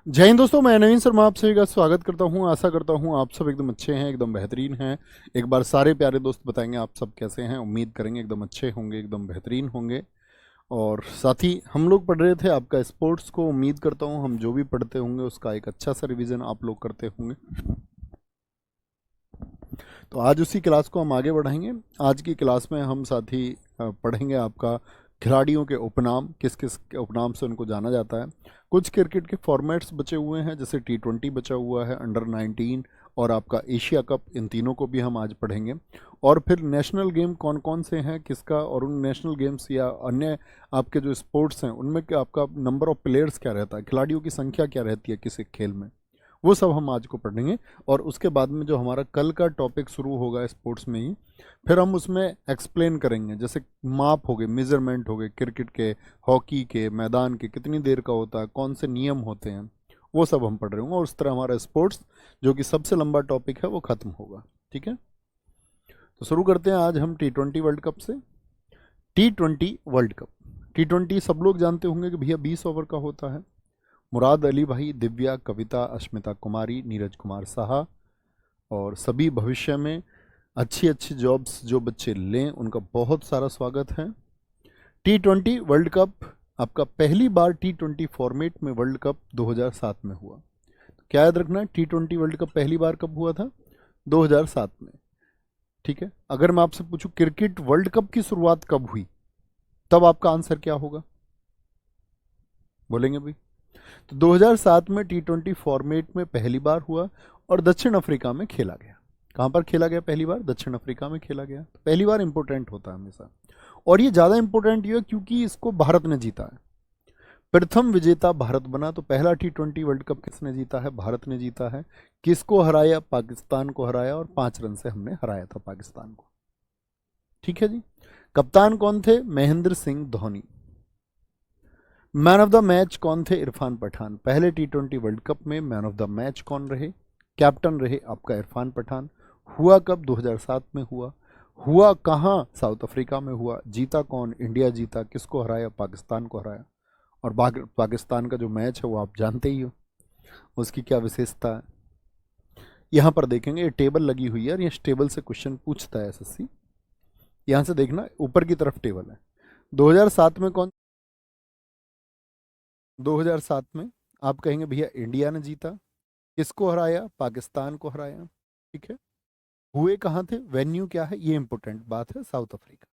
जय हिंद दोस्तों, मैं नवीन शर्मा आप सभी का स्वागत करता हूं। आशा करता हूं आप सब एकदम अच्छे हैं, एकदम बेहतरीन हैं। एक बार सारे प्यारे दोस्त बताएंगे आप सब कैसे हैं। उम्मीद करेंगे एकदम अच्छे होंगे, एकदम बेहतरीन होंगे। और साथ ही हम लोग पढ़ रहे थे आपका स्पोर्ट्स को। उम्मीद करता हूं हम जो भी पढ़ते होंगे उसका एक अच्छा सा रिवीजन आप लोग करते होंगे। तो आज उसी क्लास को हम आगे बढ़ाएंगे। आज की क्लास में हम साथ ही पढ़ेंगे आपका खिलाड़ियों के उपनाम, किस किस के उपनाम से उनको जाना जाता है। कुछ क्रिकेट के फॉर्मेट्स बचे हुए हैं, जैसे T20 बचा हुआ है, अंडर 19 और आपका एशिया कप, इन तीनों को भी हम आज पढ़ेंगे। और फिर नेशनल गेम कौन कौन से हैं किसका, और उन नेशनल गेम्स या अन्य आपके जो स्पोर्ट्स हैं उनमें क्या आपका नंबर ऑफ प्लेयर्स क्या रहता है, खिलाड़ियों की संख्या क्या रहती है किसी खेल में, वो सब हम आज को पढ़ेंगे। और उसके बाद में जो हमारा कल का टॉपिक शुरू होगा स्पोर्ट्स में ही, फिर हम उसमें एक्सप्लेन करेंगे। जैसे माप हो गए, मेजरमेंट हो गए, क्रिकेट के, हॉकी के मैदान के कितनी देर का होता है, कौन से नियम होते हैं, वो सब हम पढ़ रहे होंगे। और उस तरह हमारा स्पोर्ट्स जो कि सबसे लंबा टॉपिक है वो खत्म होगा। ठीक है, तो शुरू करते हैं आज हम T20 वर्ल्ड कप से। T20 वर्ल्ड कप, T20 सब लोग जानते होंगे कि भैया 20 ओवर का होता है। मुराद अली भाई, दिव्या, कविता, अस्मिता कुमारी, नीरज कुमार साहा और सभी भविष्य में अच्छी अच्छी जॉब्स जो बच्चे लें उनका बहुत सारा स्वागत है। T20 वर्ल्ड कप आपका पहली बार T20 फॉर्मेट में वर्ल्ड कप 2007 में हुआ। तो क्या याद रखना, T20 वर्ल्ड कप पहली बार कब हुआ था? 2007 में। ठीक है, अगर मैं आपसे पूछूं क्रिकेट वर्ल्ड कप की शुरुआत कब हुई, तब आपका आंसर क्या होगा? बोलेंगे भाई? तो 2007 में T20 फॉर्मेट में पहली बार हुआ और दक्षिण अफ्रीका में खेला गया। कहां पर खेला गया पहली बार? दक्षिण अफ्रीका में खेला गया। तो पहली बार इंपॉर्टेंट होता है हमेशा। और ये ज्यादा इंपॉर्टेंट ये है क्योंकि इसको भारत ने जीता है। प्रथम विजेता भारत बना। तो पहला T20 वर्ल्ड कप किसने जीता है? भारत ने जीता है। किसको हराया? पाकिस्तान को हराया, और 5 रन से हमने हराया था पाकिस्तान को। ठीक है जी। कप्तान कौन थे? Mahendra Singh Dhoni. Man of the match कौन थे? इरफान पठान। पहले T20 वर्ल्ड कप में मैन ऑफ द मैच कौन रहे? कैप्टन रहे आपका इरफान पठान। हुआ कब? 2007 में हुआ। हुआ कहाँ? साउथ अफ्रीका में हुआ। जीता कौन? इंडिया जीता। किसको हराया? पाकिस्तान को हराया। और पाकिस्तान का जो मैच है वो आप जानते ही हो, उसकी क्या विशेषता है। यहाँ पर देखेंगे, ये टेबल लगी हुई है और इस टेबल से क्वेश्चन पूछता है SSC। यहाँ से देखना, ऊपर की तरफ टेबल है। 2007 में कौन? 2007 में आप कहेंगे भैया इंडिया ने जीता। किसको हराया? पाकिस्तान को हराया। ठीक है। हुए कहाँ थे? वेन्यू क्या है? ये इंपॉर्टेंट बात है, साउथ अफ्रीका।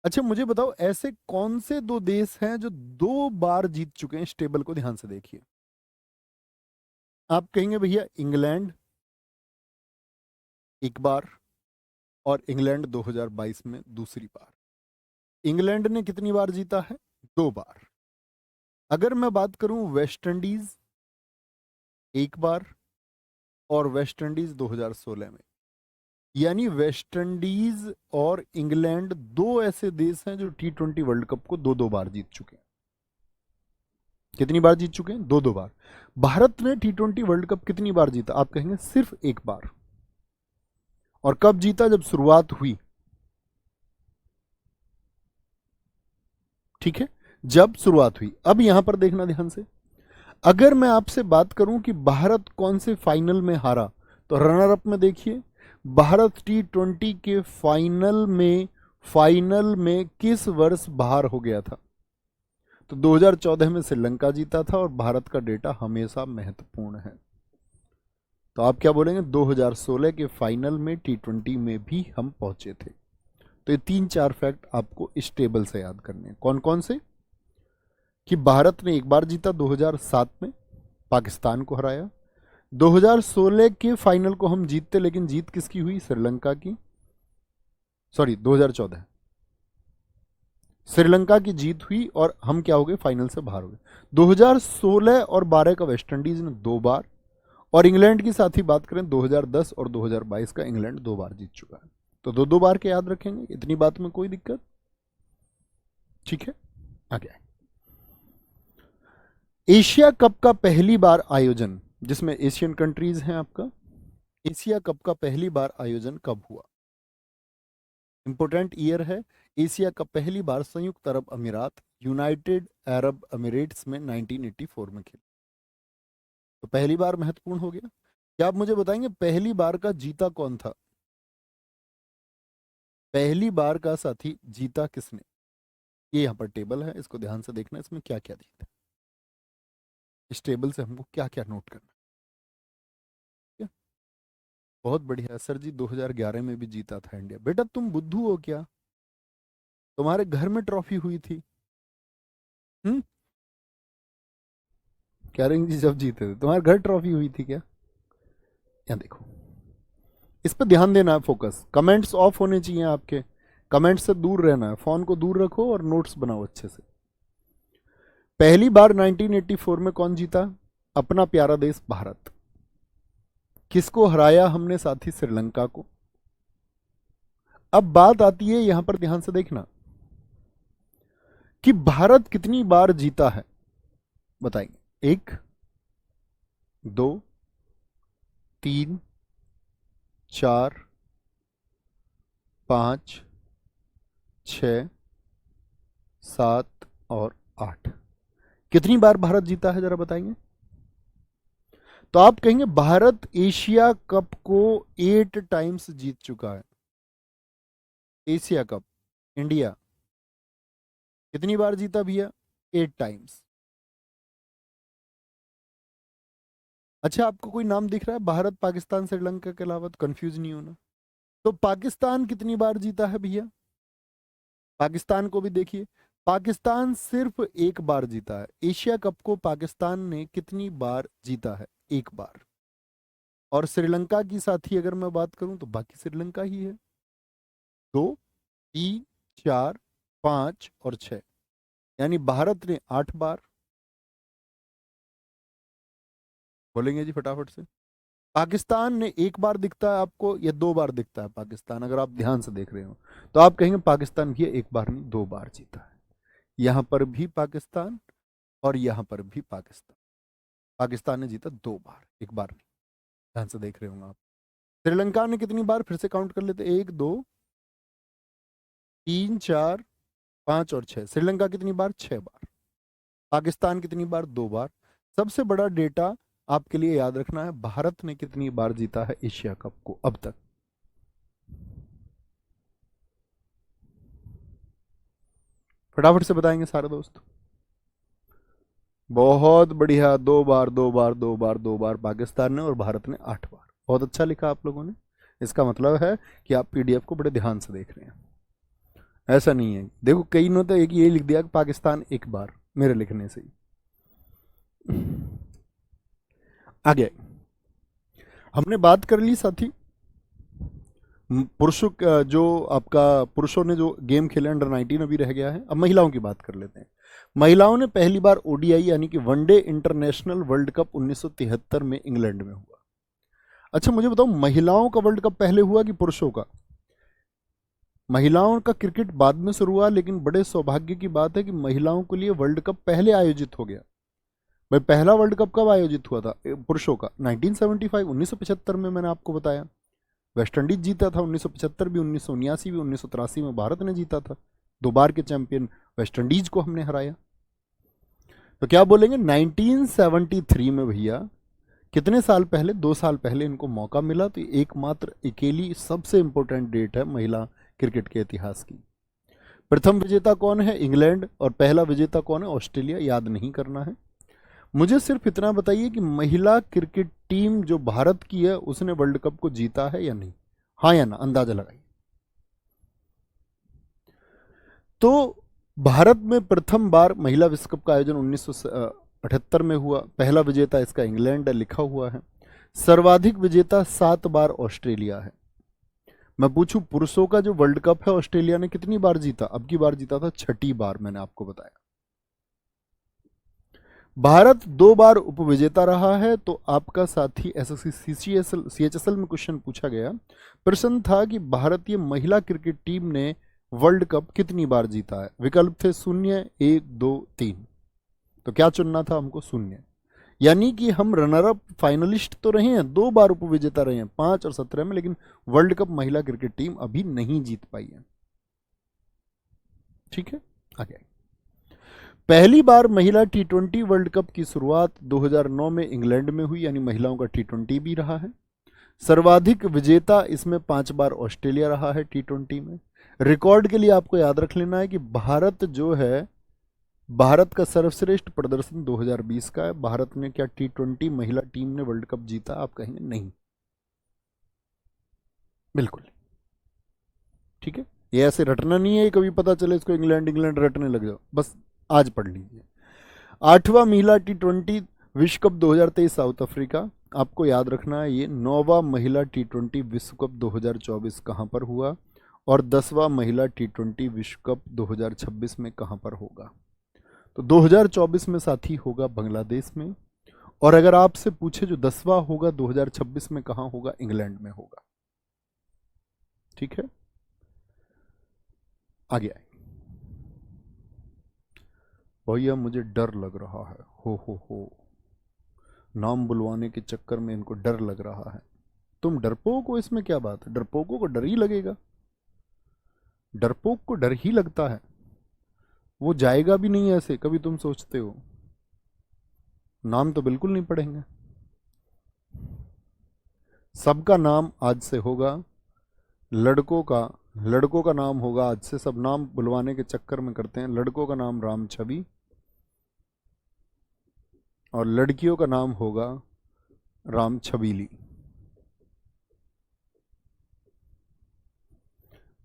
अच्छा मुझे बताओ, ऐसे कौन से दो देश हैं जो 2 बार जीत चुके हैं? इस टेबल को ध्यान से देखिए। आप कहेंगे भैया इंग्लैंड एक बार, और इंग्लैंड 2022 में दूसरी बार। इंग्लैंड ने कितनी बार जीता है? 2 बार। अगर मैं बात करूं वेस्ट इंडीज, एक बार, और वेस्ट इंडीज 2016 में। यानी वेस्ट इंडीज और इंग्लैंड दो ऐसे देश हैं जो T20 वर्ल्ड कप को 2-2 बार जीत चुके हैं। कितनी बार जीत चुके हैं? 2-2 बार। भारत ने T20 वर्ल्ड कप कितनी बार जीता? आप कहेंगे सिर्फ एक बार। और कब जीता? जब शुरुआत हुई। ठीक है, जब शुरुआत हुई। अब यहां पर देखना ध्यान से, अगर मैं आपसे बात करूं कि भारत कौन से फाइनल में हारा, तो रनर अप में देखिए, भारत T20 के फाइनल में किस वर्ष बाहर हो गया था? तो 2014 में श्रीलंका जीता था, और भारत का डेटा हमेशा महत्वपूर्ण है। तो आप क्या बोलेंगे? 2016 के फाइनल में T20 में भी हम पहुंचे थे। तो ये 3-4 फैक्ट आपको इस टेबल से याद करने हैं। कौन कौन से? कि भारत ने एक बार जीता 2007 में, पाकिस्तान को हराया। 2016 के फाइनल को हम जीतते, लेकिन जीत किसकी हुई? श्रीलंका की। सॉरी, 2014 श्रीलंका की जीत हुई और हम क्या हो गए? फाइनल से बाहर हो गए। 2016 और 12 का वेस्ट इंडीज ने 2 बार, और इंग्लैंड की साथ ही बात करें 2010 और 2022 का इंग्लैंड 2 बार जीत चुका है। तो 2-2 बार के याद रखेंगे, इतनी बात में कोई दिक्कत? ठीक है, आगे। एशिया कप का पहली बार आयोजन, जिसमें एशियन कंट्रीज हैं आपका, एशिया कप का पहली बार आयोजन कब हुआ? इंपोर्टेंट ईयर है। एशिया कप पहली बार संयुक्त अरब अमीरात, यूनाइटेड अरब अमीरेट्स में 1984 में खेला। तो पहली बार महत्वपूर्ण हो गया। क्या आप मुझे बताएंगे पहली बार का जीता कौन था? पहली बार का साथी जीता किसने? ये यहाँ पर टेबल है, इसको ध्यान से देखना, इसमें क्या क्या दिया है। इस टेबल से हमको क्या क्या नोट करना है। बहुत बढ़िया सर जी, 2011 में भी जीता था इंडिया। बेटा तुम बुद्धू हो क्या? तुम्हारे घर में ट्रॉफी हुई थी। हम्म, कह रहे जी जब जीते थे तुम्हारे घर ट्रॉफी हुई थी क्या? यहाँ देखो, इस पर ध्यान देना है, फोकस। कमेंट्स ऑफ होने चाहिए आपके, कमेंट्स से दूर रहना है, फोन को दूर रखो और नोट्स बनाओ अच्छे से। पहली बार 1984 में कौन जीता? अपना प्यारा देश भारत। किसको हराया हमने साथी? श्रीलंका को। अब बात आती है यहां पर, ध्यान से देखना कि भारत कितनी बार जीता है। बताएंगे? 1, 2, 3, 4, 5, 6, 7 और 8। कितनी बार भारत जीता है जरा बताएंगे? तो आप कहेंगे भारत एशिया कप को 8 टाइम्स जीत चुका है। एशिया कप इंडिया कितनी बार जीता भैया? 8 टाइम्स। अच्छा, आपको कोई नाम दिख रहा है भारत पाकिस्तान श्रीलंका के अलावा? तो कंफ्यूज नहीं होना। तो पाकिस्तान कितनी बार जीता है भैया? पाकिस्तान को भी देखिए, पाकिस्तान सिर्फ एक बार जीता है। एशिया कप को पाकिस्तान ने कितनी बार जीता है? एक बार। और श्रीलंका की साथी अगर मैं बात करूं तो बाकी श्रीलंका ही है। 2, 3, 4, 5 और 6, यानी भारत ने 8 बार। बोलेंगे जी फटाफट से। पाकिस्तान ने एक बार दिखता है आपको या 2 बार दिखता है पाकिस्तान? अगर आप ध्यान से देख रहे हो तो आप कहेंगे पाकिस्तान भी एक बार नहीं 2 बार जीता है। यहां पर भी पाकिस्तान और यहां पर भी पाकिस्तान। पाकिस्तान ने जीता 2 बार, एक बार नहीं। ध्यान से देख रहे होंगे आप। श्रीलंका ने कितनी बार? फिर से काउंट कर लेते, 1, 2, 3, 4, 5 और 6। श्रीलंका कितनी बार? 6 बार। पाकिस्तान कितनी बार? 2 बार। सबसे बड़ा डेटा आपके लिए याद रखना है, भारत ने कितनी बार जीता है एशिया कप को अब तक। फटाफट से बताएंगे सारे दोस्त। बहुत बढ़िया, 2 बार, 2 बार, 2 बार, 2 बार पाकिस्तान ने, और भारत ने 8 बार। बहुत अच्छा लिखा आप लोगों ने। इसका मतलब है कि आप पीडीएफ को बड़े ध्यान से देख रहे हैं। ऐसा नहीं है, देखो कई ने तो एक ये लिख दिया कि पाकिस्तान 1 बार, मेरे लिखने से ही। आगे हमने बात कर ली साथी पुरुषों जो आपका पुरुषों ने जो गेम खेले अंडर 19 अभी रह गया है। अब महिलाओं की बात कर लेते हैं। महिलाओं ने पहली बार ओडीआई यानी कि वनडे इंटरनेशनल वर्ल्ड कप 1973 में इंग्लैंड में हुआ। अच्छा मुझे बताओ, महिलाओं का वर्ल्ड कप पहले हुआ कि पुरुषों का? महिलाओं का क्रिकेट बाद में शुरू हुआ, लेकिन बड़े सौभाग्य की बात है कि महिलाओं के लिए वर्ल्ड कप पहले आयोजित हो गया। भाई पहला वर्ल्ड कप कब आयोजित हुआ था पुरुषों का? 1975, 1975 में, मैंने आपको बताया। वेस्ट इंडीज जीता था 1975 भी, 1979 भी, 1983 में भारत ने जीता था। 2 बार के चैंपियन वेस्ट इंडीज को हमने हराया। तो क्या बोलेंगे 1973 में भैया, कितने साल पहले? 2 साल पहले इनको मौका मिला। तो एकमात्र अकेली सबसे इंपॉर्टेंट डेट है महिला क्रिकेट के इतिहास की। प्रथम विजेता कौन है? इंग्लैंड। और पहला विजेता कौन है? ऑस्ट्रेलिया। याद नहीं करना है मुझे, सिर्फ इतना बताइए कि महिला क्रिकेट टीम जो भारत की है उसने वर्ल्ड कप को जीता है या नहीं? हाँ या ना, अंदाजा लगाइए। तो भारत में प्रथम बार महिला विश्व कप का आयोजन 1978 में हुआ। पहला विजेता इसका इंग्लैंड है, लिखा हुआ है। सर्वाधिक विजेता 7 बार ऑस्ट्रेलिया है। मैं पूछूं पुरुषों का जो वर्ल्ड कप है ऑस्ट्रेलिया ने कितनी बार जीता? अब की बार जीता था 6ठी बार, मैंने आपको बताया। भारत 2 बार उपविजेता रहा है। तो आपका साथी एसएससी सीएचएसएल में क्वेश्चन पूछा गया, प्रश्न था कि भारतीय महिला क्रिकेट टीम ने वर्ल्ड कप कितनी बार जीता है? विकल्प थे 0, 1, 2, 3। तो क्या चुनना था हमको? 0। यानी कि हम रनर अप फाइनलिस्ट तो रहे हैं, 2 बार उपविजेता रहे हैं, 5 और 17 में, लेकिन वर्ल्ड कप महिला क्रिकेट टीम अभी नहीं जीत पाई है। ठीक है, आगे पहली बार महिला टी20 वर्ल्ड कप की शुरुआत 2009 में इंग्लैंड में हुई, यानी महिलाओं का टी20 भी रहा है। सर्वाधिक विजेता इसमें 5 बार ऑस्ट्रेलिया रहा है टी20 में। रिकॉर्ड के लिए आपको याद रख लेना है कि भारत जो है, भारत का सर्वश्रेष्ठ प्रदर्शन 2020 का है। भारत ने क्या टी20 महिला टीम ने वर्ल्ड कप जीता? आप कहेंगे नहीं, बिल्कुल। ठीक है, ये ऐसे रटना नहीं है, कभी पता चले इसको इंग्लैंड इंग्लैंड रटने लग जाओ, बस आज पढ़ लीजिए। 8वां महिला टी20 विश्व कप 2023 साउथ अफ्रीका। आपको याद रखना है ये 9वां महिला टी20 विश्व कप 2024 कहां पर हुआ, और 10वां महिला टी20 विश्व कप 2026 में कहां पर होगा। तो 2024 में साथी होगा बांग्लादेश में, और अगर आपसे पूछे जो 10वां होगा 2026 में कहां होगा, इंग्लैंड में होगा। ठीक है, आगे आए। भैया मुझे डर लग रहा है, हो नाम बुलवाने के चक्कर में इनको डर लग रहा है। तुम डरपोक हो, इसमें क्या बात है? डरपोकों को डर ही लगेगा, डरपोक को डर ही लगता है, वो जाएगा भी नहीं ऐसे कभी तुम सोचते हो। नाम तो बिल्कुल नहीं पढ़ेंगे। सबका नाम आज से होगा, लड़कों का नाम होगा आज से। सब नाम बुलवाने के चक्कर में करते हैं। लड़कों का नाम राम छवि, और लड़कियों का नाम होगा राम छबीली।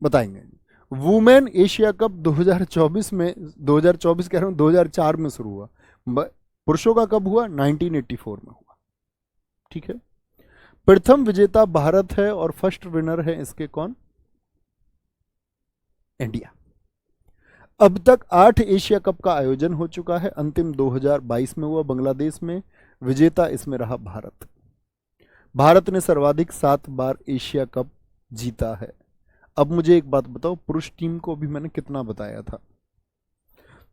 बताएंगे। वुमेन एशिया कप 2024 में, 2024 कह रहा हूं, 2004 में शुरू हुआ। पुरुषों का कब हुआ? 1984 में हुआ। ठीक है, प्रथम विजेता भारत है और फर्स्ट विनर है इसके कौन? इंडिया। अब तक 8 एशिया कप का आयोजन हो चुका है। अंतिम 2022 में हुआ बांग्लादेश में। विजेता इसमें रहा भारत। भारत ने सर्वाधिक 7 बार एशिया कप जीता है। अब मुझे एक बात बताओ, पुरुष टीम को भी मैंने कितना बताया था?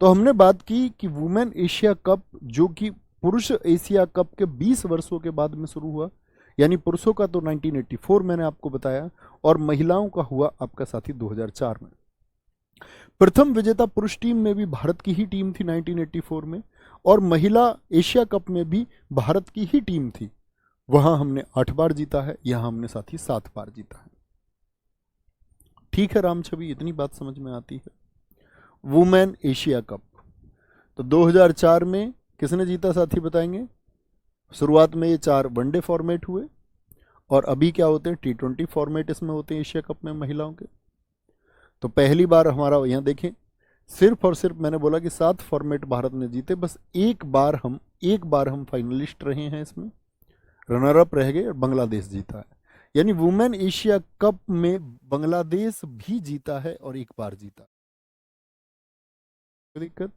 तो हमने बात की कि वुमेन एशिया कप, जो कि पुरुष एशिया कप के 20 वर्षों के बाद में शुरू हुआ, यानी पुरुषों का तो 1984 मैंने आपको बताया, और महिलाओं का हुआ आपका साथी 2004 में। प्रथम विजेता पुरुष टीम में भी भारत की ही टीम थी 1984 में, और महिला एशिया कप में भी भारत की ही टीम थी। वहां हमने 8 बार जीता है, यहां हमने साथी 7 बार जीता है। ठीक है राम छवि, इतनी बात समझ में आती है। वुमेन एशिया कप तो 2004 में किसने जीता साथी, बताएंगे? शुरुआत में ये 4 वनडे फॉर्मेट हुए, और अभी क्या होते हैं? टी20 फॉर्मेट इसमें होते हैं एशिया कप में महिलाओं के। तो पहली बार हमारा, यहां देखें, सिर्फ और सिर्फ मैंने बोला कि 7 फॉर्मेट भारत ने जीते, बस एक बार हम फाइनलिस्ट रहे हैं इसमें, रनर अप रह गए, और बांग्लादेश जीता है। यानी वुमेन एशिया कप में बांग्लादेश भी जीता है और एक बार जीता। दिक्कत?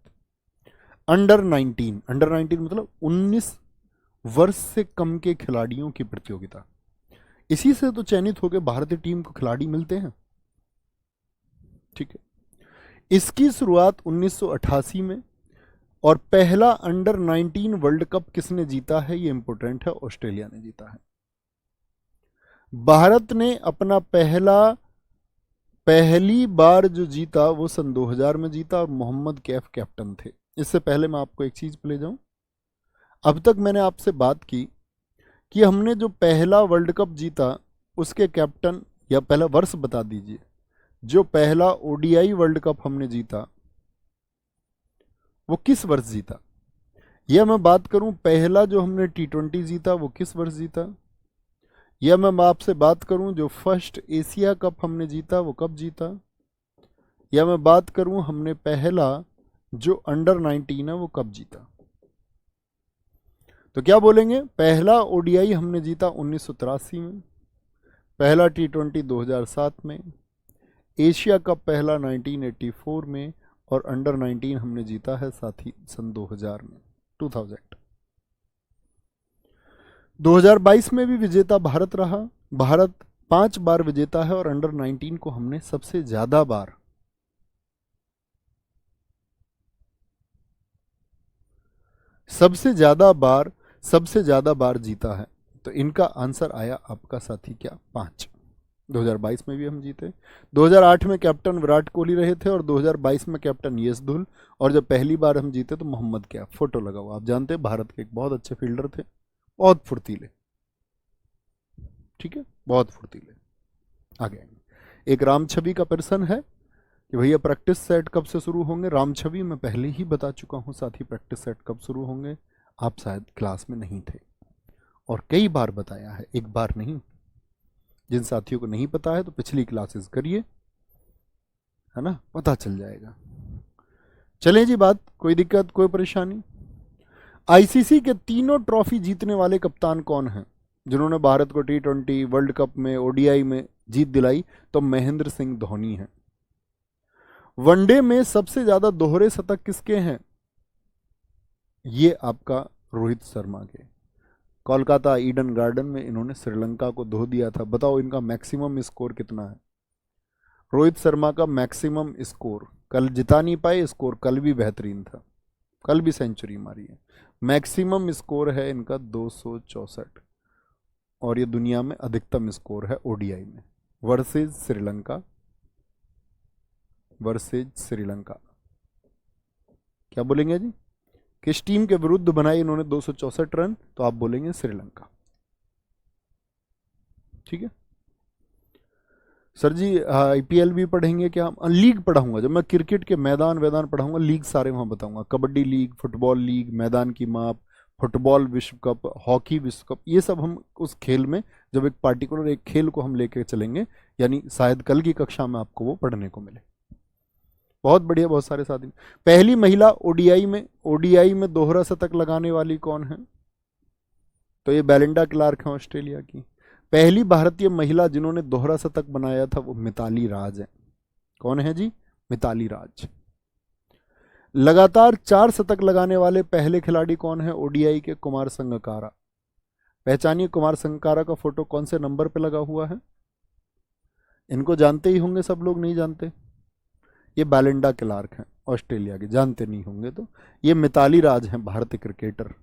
अंडर 19 मतलब 19 वर्ष से कम के खिलाड़ियों की प्रतियोगिता। इसी से तो चयनित होकर भारतीय टीम को खिलाड़ी मिलते हैं। ठीक है, इसकी शुरुआत 1988 में, और पहला अंडर 19 वर्ल्ड कप किसने जीता है? ये इंपॉर्टेंट है, ऑस्ट्रेलिया ने जीता है। भारत ने अपना पहली बार जो जीता वो सन 2000 में जीता, और मोहम्मद कैफ कैप्टन थे। इससे पहले मैं आपको एक चीज पे ले जाऊं। अब तक मैंने आपसे बात की कि हमने जो पहला वर्ल्ड कप जीता उसके कैप्टन, या पहला वर्ष बता दीजिए, जो पहला ओडीआई वर्ल्ड कप हमने जीता वो किस वर्ष जीता? या मैं बात करूं पहला जो हमने टी20 जीता वो किस वर्ष जीता? या मैं आपसे बात करूं जो फर्स्ट एशिया कप हमने जीता वो कब जीता? या मैं बात करूं हमने पहला जो अंडर 19 है वो कब जीता? तो क्या बोलेंगे? पहला ओडीआई हमने जीता 1983 में, पहला टी20 2007 में, एशिया कप पहला 1984 में, और अंडर 19 हमने जीता है साथी सन 2000 में, 2022 में भी विजेता भारत रहा। भारत 5 बार विजेता है, और अंडर 19 को हमने सबसे ज्यादा बार जीता है। तो इनका आंसर आया आपका साथी क्या? 5। 2022 में भी हम जीते। 2008 में कैप्टन विराट कोहली रहे थे और 2022 में कैप्टन यश धुल। और जब पहली बार हम जीते तो मोहम्मद कैफ, फोटो लगा हुआ, आप जानते हैं भारत के एक बहुत अच्छे फील्डर थे, बहुत फुर्तीले, ठीक है, बहुत फुर्तीले। आगे आएंगे। एक राम छवि का पर्सन है कि भैया प्रैक्टिस सेट कब से शुरू होंगे। राम छवि मैं पहले ही बता चुका हूं साथी, प्रैक्टिस सेट कब शुरू होंगे, आप शायद क्लास में नहीं थे और कई बार बताया है, एक बार नहीं। जिन साथियों को नहीं पता है तो पिछली क्लासेस करिए, है ना, पता चल जाएगा। चलें जी, बात, कोई दिक्कत कोई परेशानी। आईसीसी के तीनों ट्रॉफी जीतने वाले कप्तान कौन हैं जिन्होंने भारत को T20, वर्ल्ड कप में, ओडीआई में जीत दिलाई? तो महेंद्र सिंह धोनी हैं। वनडे में सबसे ज्यादा दोहरे शतक किसके हैं? ये आपका रोहित शर्मा के। कोलकाता ईडन गार्डन में इन्होंने श्रीलंका को धो दिया था। बताओ इनका मैक्सिमम स्कोर कितना है? रोहित शर्मा का मैक्सिमम स्कोर, कल जिता नहीं पाए, स्कोर कल भी बेहतरीन था, कल भी सेंचुरी मारी है। मैक्सिमम स्कोर है इनका 264 और ये दुनिया में अधिकतम स्कोर है ओडीआई में। वर्सेज श्रीलंका, वर्सेज श्रीलंका, क्या बोलेंगे जी? किस टीम के विरुद्ध बनाई इन्होंने 264 रन? तो आप बोलेंगे श्रीलंका, ठीक है। सर जी आईपीएल भी पढ़ेंगे क्या? हम लीग पढ़ाऊंगा, जब मैं क्रिकेट के मैदान वैदान पढ़ाऊंगा, लीग सारे वहां बताऊंगा। कबड्डी लीग, फुटबॉल लीग, मैदान की माप, फुटबॉल विश्व कप, हॉकी विश्व कप, ये सब हम उस खेल में, जब एक पार्टिकुलर एक खेल को हम लेके चलेंगे, यानी शायद कल की कक्षा में आपको वो पढ़ने को मिले। बहुत बढ़िया, बहुत सारे साथी। पहली महिला ओडीआई में दोहरा शतक लगाने वाली कौन है? तो ये बेलिंडा क्लार्क है ऑस्ट्रेलिया की। पहली भारतीय महिला जिन्होंने दोहरा शतक बनाया था वो मिताली राज है। कौन है जी? मिताली राज। लगातार 4 शतक लगाने वाले पहले खिलाड़ी कौन है ओडीआई के? कुमार संगकारा। पहचानिए कुमार संगकारा का फोटो कौन से नंबर पे लगा हुआ है? इनको जानते ही होंगे सब लोग, नहीं जानते? ये बेलिंडा क्लार्क हैं ऑस्ट्रेलिया के, जानते नहीं होंगे तो। ये मिताली राज हैं भारतीय क्रिकेटर।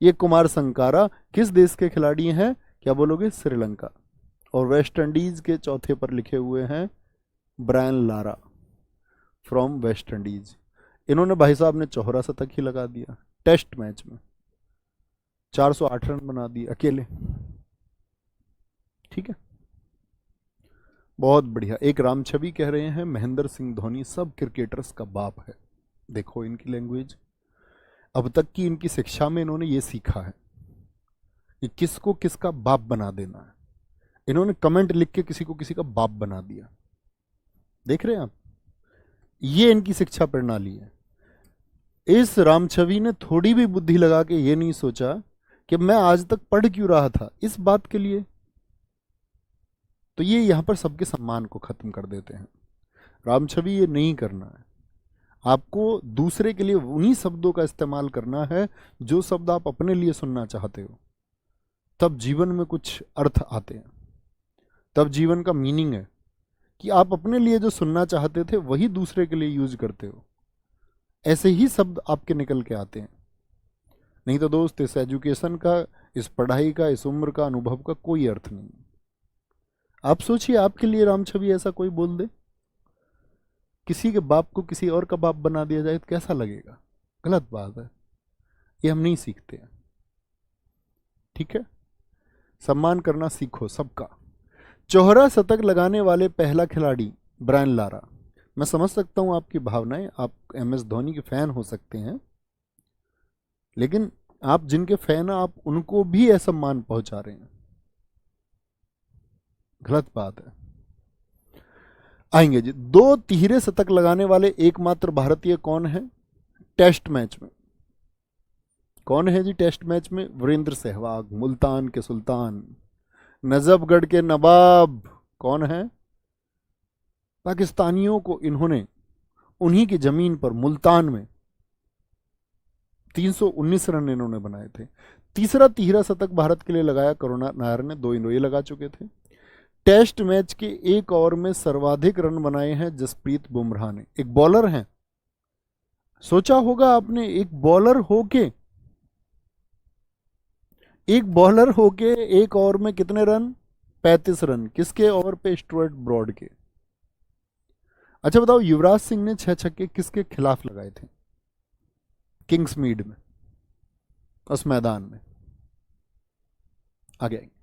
ये कुमार संगकारा किस देश के खिलाड़ी हैं? क्या बोलोगे? श्रीलंका। और वेस्ट इंडीज के चौथे पर लिखे हुए हैं Brian Lara from West Indies. इन्होंने भाई साहब ने चौहरा शतक ही लगा दिया टेस्ट मैच में, 408 रन बना दिए अकेले, ठीक है, बहुत बढ़िया। एक राम छवि कह रहे हैं महेंद्र सिंह धोनी सब क्रिकेटर्स का बाप है। देखो इनकी लैंग्वेज, अब तक की इनकी शिक्षा में इन्होंने ये सीखा है कि किसको किसका बाप बना देना है। इन्होंने कमेंट लिख के किसी को किसी का बाप बना दिया, देख रहे हैं आप? ये इनकी शिक्षा प्रणाली है। इस राम छवि ने थोड़ी भी बुद्धि लगा के ये नहीं सोचा कि मैं आज तक पढ़ क्यों रहा था इस बात के लिए, तो ये यहां पर सबके सम्मान को खत्म कर देते हैं। राम छवि ये नहीं करना है, आपको दूसरे के लिए उन्हीं शब्दों का इस्तेमाल करना है जो शब्द आप अपने लिए सुनना चाहते हो, तब जीवन में कुछ अर्थ आते हैं, तब जीवन का मीनिंग है कि आप अपने लिए जो सुनना चाहते थे वही दूसरे के लिए यूज करते हो, ऐसे ही शब्द आपके निकल के आते हैं। नहीं तो दोस्त इस एजुकेशन का, इस पढ़ाई का, इस उम्र का, अनुभव का कोई अर्थ नहीं। आप सोचिए आपके लिए राम छवि ऐसा कोई बोल दे, किसी के बाप को किसी और का बाप बना दिया जाए तो कैसा लगेगा? गलत बात है, ये हम नहीं सीखते हैं, ठीक है। सम्मान करना सीखो सबका। चौहरा शतक लगाने वाले पहला खिलाड़ी ब्रायन लारा। मैं समझ सकता हूं आपकी भावनाएं, आप एमएस धोनी के फैन हो सकते हैं, लेकिन आप जिनके फैन हैं आप उनको भी असम्मान पहुंचा रहे हैं, गलत बात है। आएंगे जी, 2 तिहरे शतक लगाने वाले एकमात्र भारतीय कौन है टेस्ट मैच में? कौन है जी टेस्ट मैच में? वीरेंद्र सहवाग, मुल्तान के सुल्तान, नजफगढ़ के नवाब। कौन है? पाकिस्तानियों को इन्होंने उन्हीं की जमीन पर मुल्तान में 319 रन इन्होंने बनाए थे। तीसरा तिहरा शतक भारत के लिए लगाया करुणा नायर ने, 2 ये लगा चुके थे। टेस्ट मैच के एक ओवर में सर्वाधिक रन बनाए हैं जसप्रीत बुमराह ने। एक बॉलर हैं, सोचा होगा आपने, एक बॉलर होके एक ओवर में कितने रन? 35 रन किसके ओवर पे? स्टुअर्ट ब्रॉड के। अच्छा बताओ, युवराज सिंह ने 6 छक्के किसके खिलाफ लगाए थे? किंग्समीड में, उस मैदान में। आगे आएंगे।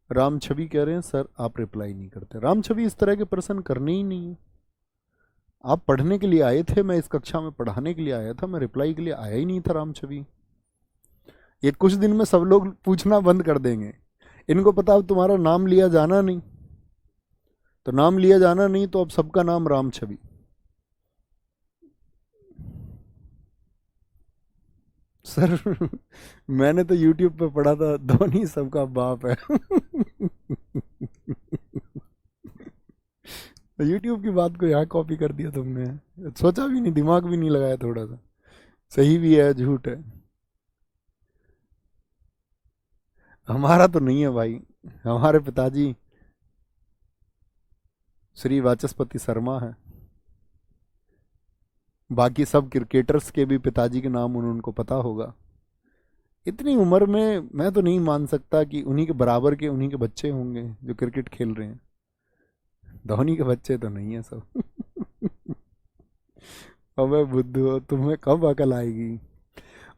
राम छवि कह रहे हैं सर आप रिप्लाई नहीं करते। राम छवि इस तरह के प्रश्न करने ही नहीं है। आप पढ़ने के लिए आए थे, मैं इस कक्षा में पढ़ाने के लिए आया था, मैं रिप्लाई के लिए आया ही नहीं था राम छवि। ये कुछ दिन में सब लोग पूछना बंद कर देंगे। इनको पता अब तुम्हारा नाम लिया जाना नहीं, तो नाम लिया जाना नहीं तो अब सबका नाम राम छवि। सर मैंने तो YouTube पे पढ़ा था धोनी सबका बाप है। YouTube की बात को यहाँ कॉपी कर दिया तुमने। सोचा भी नहीं, दिमाग भी नहीं लगाया थोड़ा सा। सही भी है झूठ है। हमारा तो नहीं है भाई, हमारे पिताजी श्री वाचस्पति शर्मा है। बाकी सब क्रिकेटर्स के भी पिताजी के नाम उनको पता होगा। इतनी उम्र में मैं तो नहीं मान सकता कि उन्हीं के बराबर के उन्हीं के बच्चे होंगे जो क्रिकेट खेल रहे हैं। धोनी के बच्चे तो नहीं है सब। अबे बुद्धू, तुम्हें कब अकल आएगी?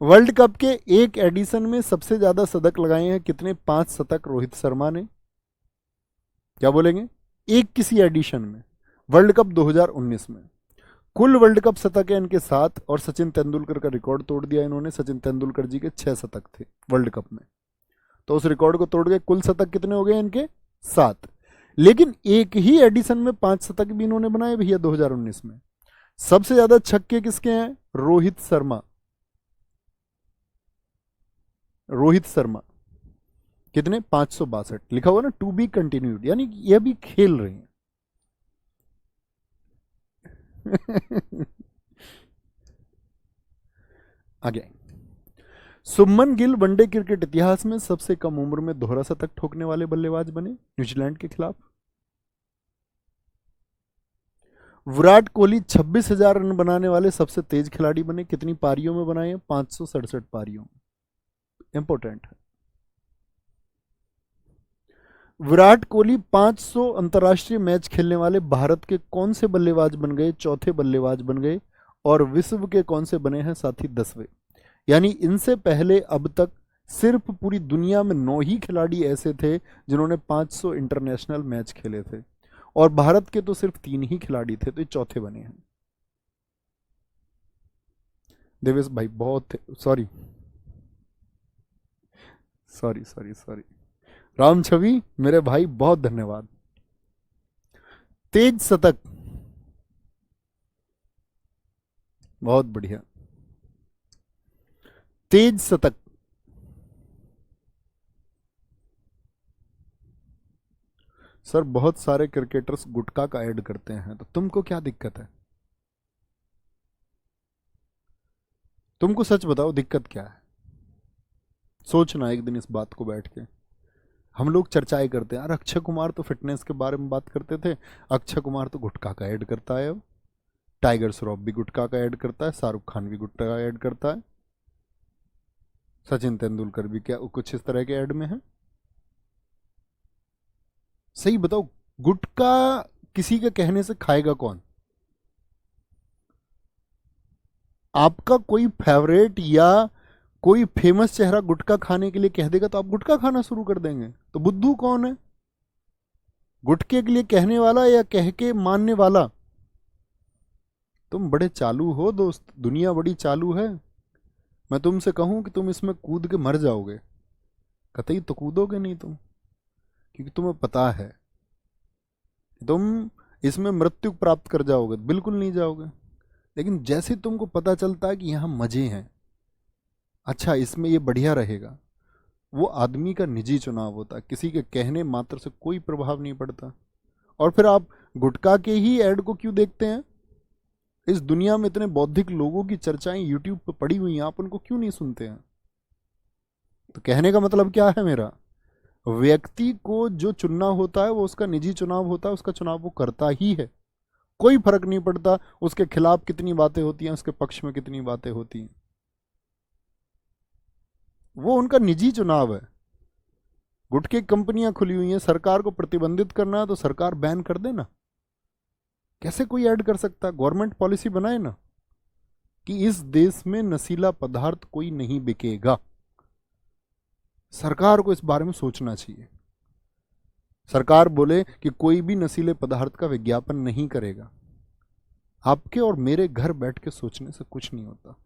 वर्ल्ड कप के एक एडिशन में सबसे ज्यादा शतक लगाए हैं कितने? 5 शतक रोहित शर्मा ने। क्या बोलेंगे? एक किसी एडिशन में, वर्ल्ड कप 2019 में। कुल वर्ल्ड कप शतक है इनके 7 और सचिन तेंदुलकर का रिकॉर्ड तोड़ दिया इन्होंने। सचिन तेंदुलकर जी के 6 शतक थे वर्ल्ड कप में, तो उस रिकॉर्ड को तोड़ के कुल शतक कितने हो गए इनके? 7। लेकिन एक ही एडिशन में 5 शतक भी इन्होंने बनाए भैया 2019 में। सबसे ज्यादा छक्के किसके हैं? रोहित शर्मा। रोहित शर्मा कितने? 562। लिखा हुआ ना टू बी कंटिन्यूड, यानी ये भी खेल रहे हैं। आगे शुभमन गिल वनडे क्रिकेट इतिहास में सबसे कम उम्र में दोहरा शतक ठोकने वाले बल्लेबाज बने न्यूजीलैंड के खिलाफ। विराट कोहली 26,000 रन बनाने वाले सबसे तेज खिलाड़ी बने। कितनी पारियों में बनाए? 567 पारियों में। इंपॉर्टेंट है। विराट कोहली 500 अंतर्राष्ट्रीय मैच खेलने वाले भारत के कौन से बल्लेबाज बन गए? चौथे बल्लेबाज बन गए। और विश्व के कौन से बने हैं साथी? 10वें। यानी इनसे पहले अब तक सिर्फ पूरी दुनिया में 9 ही खिलाड़ी ऐसे थे जिन्होंने 500 इंटरनेशनल मैच खेले थे, और भारत के तो सिर्फ 3 ही खिलाड़ी थे, तो ये चौथे बने हैं। देवेश भाई बहुत sorry sorry sorry sorry. Ram Chhavi मेरे भाई बहुत धन्यवाद। तेज शतक, बहुत बढ़िया। तेज शतक। सर बहुत सारे क्रिकेटर्स गुटखा का ऐड करते हैं, तो तुमको क्या दिक्कत है? तुमको सच बताओ दिक्कत क्या है? सोचना एक दिन इस बात को बैठ के। हम लोग चर्चाएं करते हैं, यार अक्षय कुमार तो फिटनेस के बारे में बात करते थे, अक्षय कुमार तो गुटखा का ऐड करता है। अब टाइगर श्रॉफ भी गुटखा का ऐड करता है, शाहरुख खान भी गुटखा का ऐड करता है, सचिन तेंदुलकर भी क्या कुछ इस तरह के ऐड में है। सही बताओ, गुटखा किसी के कहने से खाएगा कौन? आपका कोई फेवरेट या कोई फेमस चेहरा गुटखा खाने के लिए कह देगा तो आप गुटखा खाना शुरू कर देंगे। तो बुद्धू कौन है? गुटखे के लिए कहने वाला या कह के मानने वाला? तुम बड़े चालू हो दोस्त, दुनिया बड़ी चालू है। मैं तुमसे कहूं कि तुम इसमें कूद के मर जाओगे, कतई तो कूदोगे नहीं तुम, क्योंकि तुम्हें पता है कि तुम इसमें मृत्यु प्राप्त कर जाओगे। बिल्कुल नहीं जाओगे। लेकिन जैसे तुमको पता चलता है कि यहाँ मजे हैं, अच्छा इसमें ये बढ़िया रहेगा, वो आदमी का निजी चुनाव होता है, किसी के कहने मात्र से कोई प्रभाव नहीं पड़ता। और फिर आप गुटखा के ही ऐड को क्यों देखते हैं? इस दुनिया में इतने बौद्धिक लोगों की चर्चाएं यूट्यूब पर पड़ी हुई हैं, आप उनको क्यों नहीं सुनते हैं? तो कहने का मतलब क्या है मेरा? व्यक्ति को जो चुनना होता है वो उसका निजी चुनाव होता है, उसका चुनाव वो करता ही है। कोई फर्क नहीं पड़ता उसके खिलाफ कितनी बातें होती हैं, उसके पक्ष में कितनी बातें होती हैं, वो उनका निजी चुनाव है। गुटखे की कंपनियां खुली हुई हैं, सरकार को प्रतिबंधित करना है तो सरकार बैन कर देना। कैसे कोई ऐड कर सकता है? गवर्नमेंट पॉलिसी बनाए ना कि इस देश में नशीला पदार्थ कोई नहीं बिकेगा। सरकार को इस बारे में सोचना चाहिए। सरकार बोले कि कोई भी नशीले पदार्थ का विज्ञापन नहीं करेगा। आपके और मेरे घर बैठ के सोचने से कुछ नहीं होता।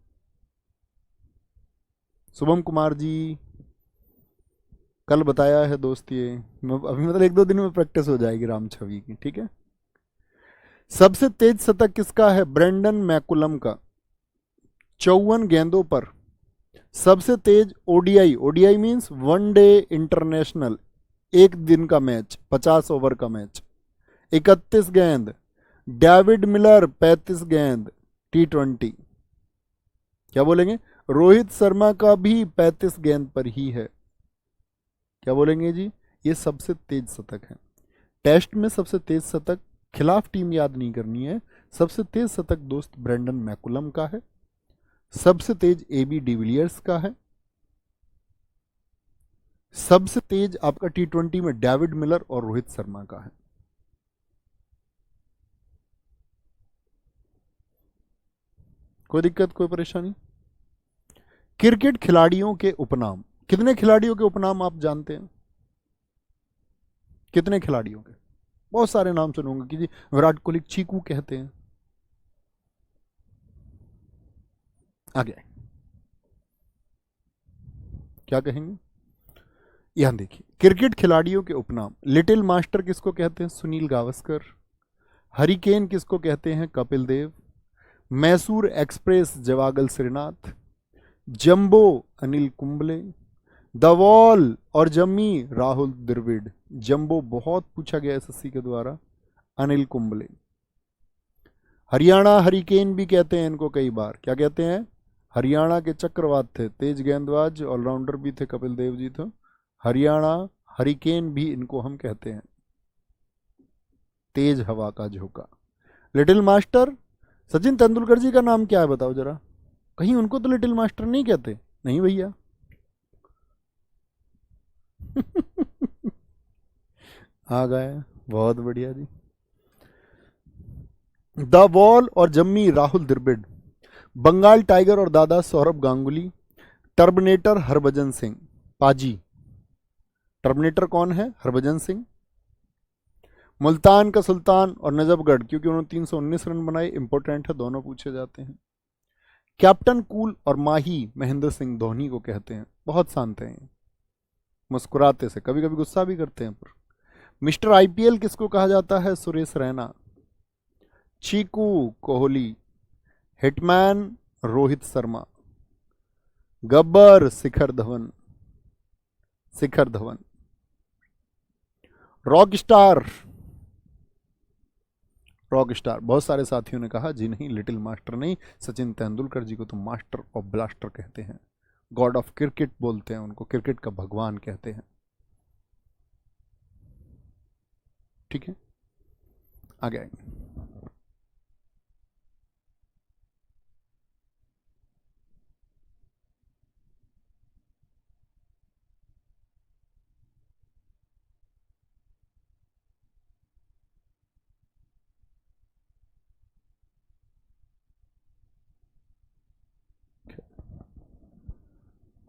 शुभम कुमार जी कल बताया है दोस्त, ये अभी मतलब 1-2 दिन में प्रैक्टिस हो जाएगी राम छवि की, ठीक है। सबसे तेज शतक किसका है? ब्रेंडन मैकुलम का, 54 गेंदों पर। सबसे तेज ODI, ODI means one day international, एक दिन का मैच, 50 ओवर का मैच, 31 गेंद। डेविड मिलर 35 गेंद T20। क्या बोलेंगे? रोहित शर्मा का भी 35 गेंद पर ही है। क्या बोलेंगे जी? ये सबसे तेज शतक है। टेस्ट में सबसे तेज शतक, खिलाफ टीम याद नहीं करनी है, सबसे तेज शतक दोस्त ब्रेंडन मैकुलम का है। सबसे तेज AB डिविलियर्स का है। सबसे तेज आपका T20 में डेविड मिलर और रोहित शर्मा का है। कोई दिक्कत, कोई परेशानी? क्रिकेट खिलाड़ियों के उपनाम, कितने खिलाड़ियों के उपनाम आप जानते हैं? कितने खिलाड़ियों के? बहुत सारे नाम सुनूंगा कि जी विराट कोहली चीकू कहते हैं। आगे क्या कहेंगे? यहां देखिए, क्रिकेट खिलाड़ियों के उपनाम। लिटिल मास्टर किसको कहते हैं? सुनील गावस्कर। हरिकेन किसको कहते हैं? Kapil Dev. Mysore express Javagal Srinath. Jumbo Anil Kumble. The wall और जम्मी राहुल द्रविड़। जंबो बहुत पूछा गया एसएससी के द्वारा, अनिल कुंबले। हरियाणा हरिकेन भी कहते हैं इनको कई बार। क्या कहते हैं? हरियाणा के चक्रवात थे, तेज गेंदबाज, ऑलराउंडर भी थे कपिल देव जी, तो हरियाणा हरिकेन भी इनको हम कहते हैं, तेज हवा का झोंका। लिटिल मास्टर, सचिन तेंदुलकर जी का नाम क्या है बताओ जरा? कहीं उनको तो लिटिल मास्टर नहीं कहते? नहीं भैया। आ गए, बहुत बढ़िया जी। द वॉल और जम्मी राहुल द्रविड़। बंगाल टाइगर और दादा सौरभ गांगुली। टर्मिनेटर हरभजन सिंह पाजी। टर्मिनेटर कौन है? हरभजन सिंह। मुल्तान का सुल्तान और नजफगढ़, क्योंकि उन्होंने 319 रन बनाए, इंपॉर्टेंट है, दोनों पूछे जाते हैं। कैप्टन कूल और माही महेंद्र सिंह धोनी को कहते हैं। बहुत शांत हैं, मुस्कुराते से, कभी कभी गुस्सा भी करते हैं पर। मिस्टर आईपीएल किसको कहा जाता है? Suresh Raina. Cheeku Kohli. Hitman Rohit Sharma. Gabbar Shikhar Dhawan. Shikhar Dhawan. Rock star, rock star, बहुत सारे साथियों ने कहा जी नहीं, लिटिल मास्टर नहीं, सचिन तेंदुलकर जी को तो मास्टर ऑफ ब्लास्टर कहते हैं, गॉड ऑफ क्रिकेट बोलते हैं उनको, क्रिकेट का भगवान कहते हैं। ठीक है, आगे आएंगे।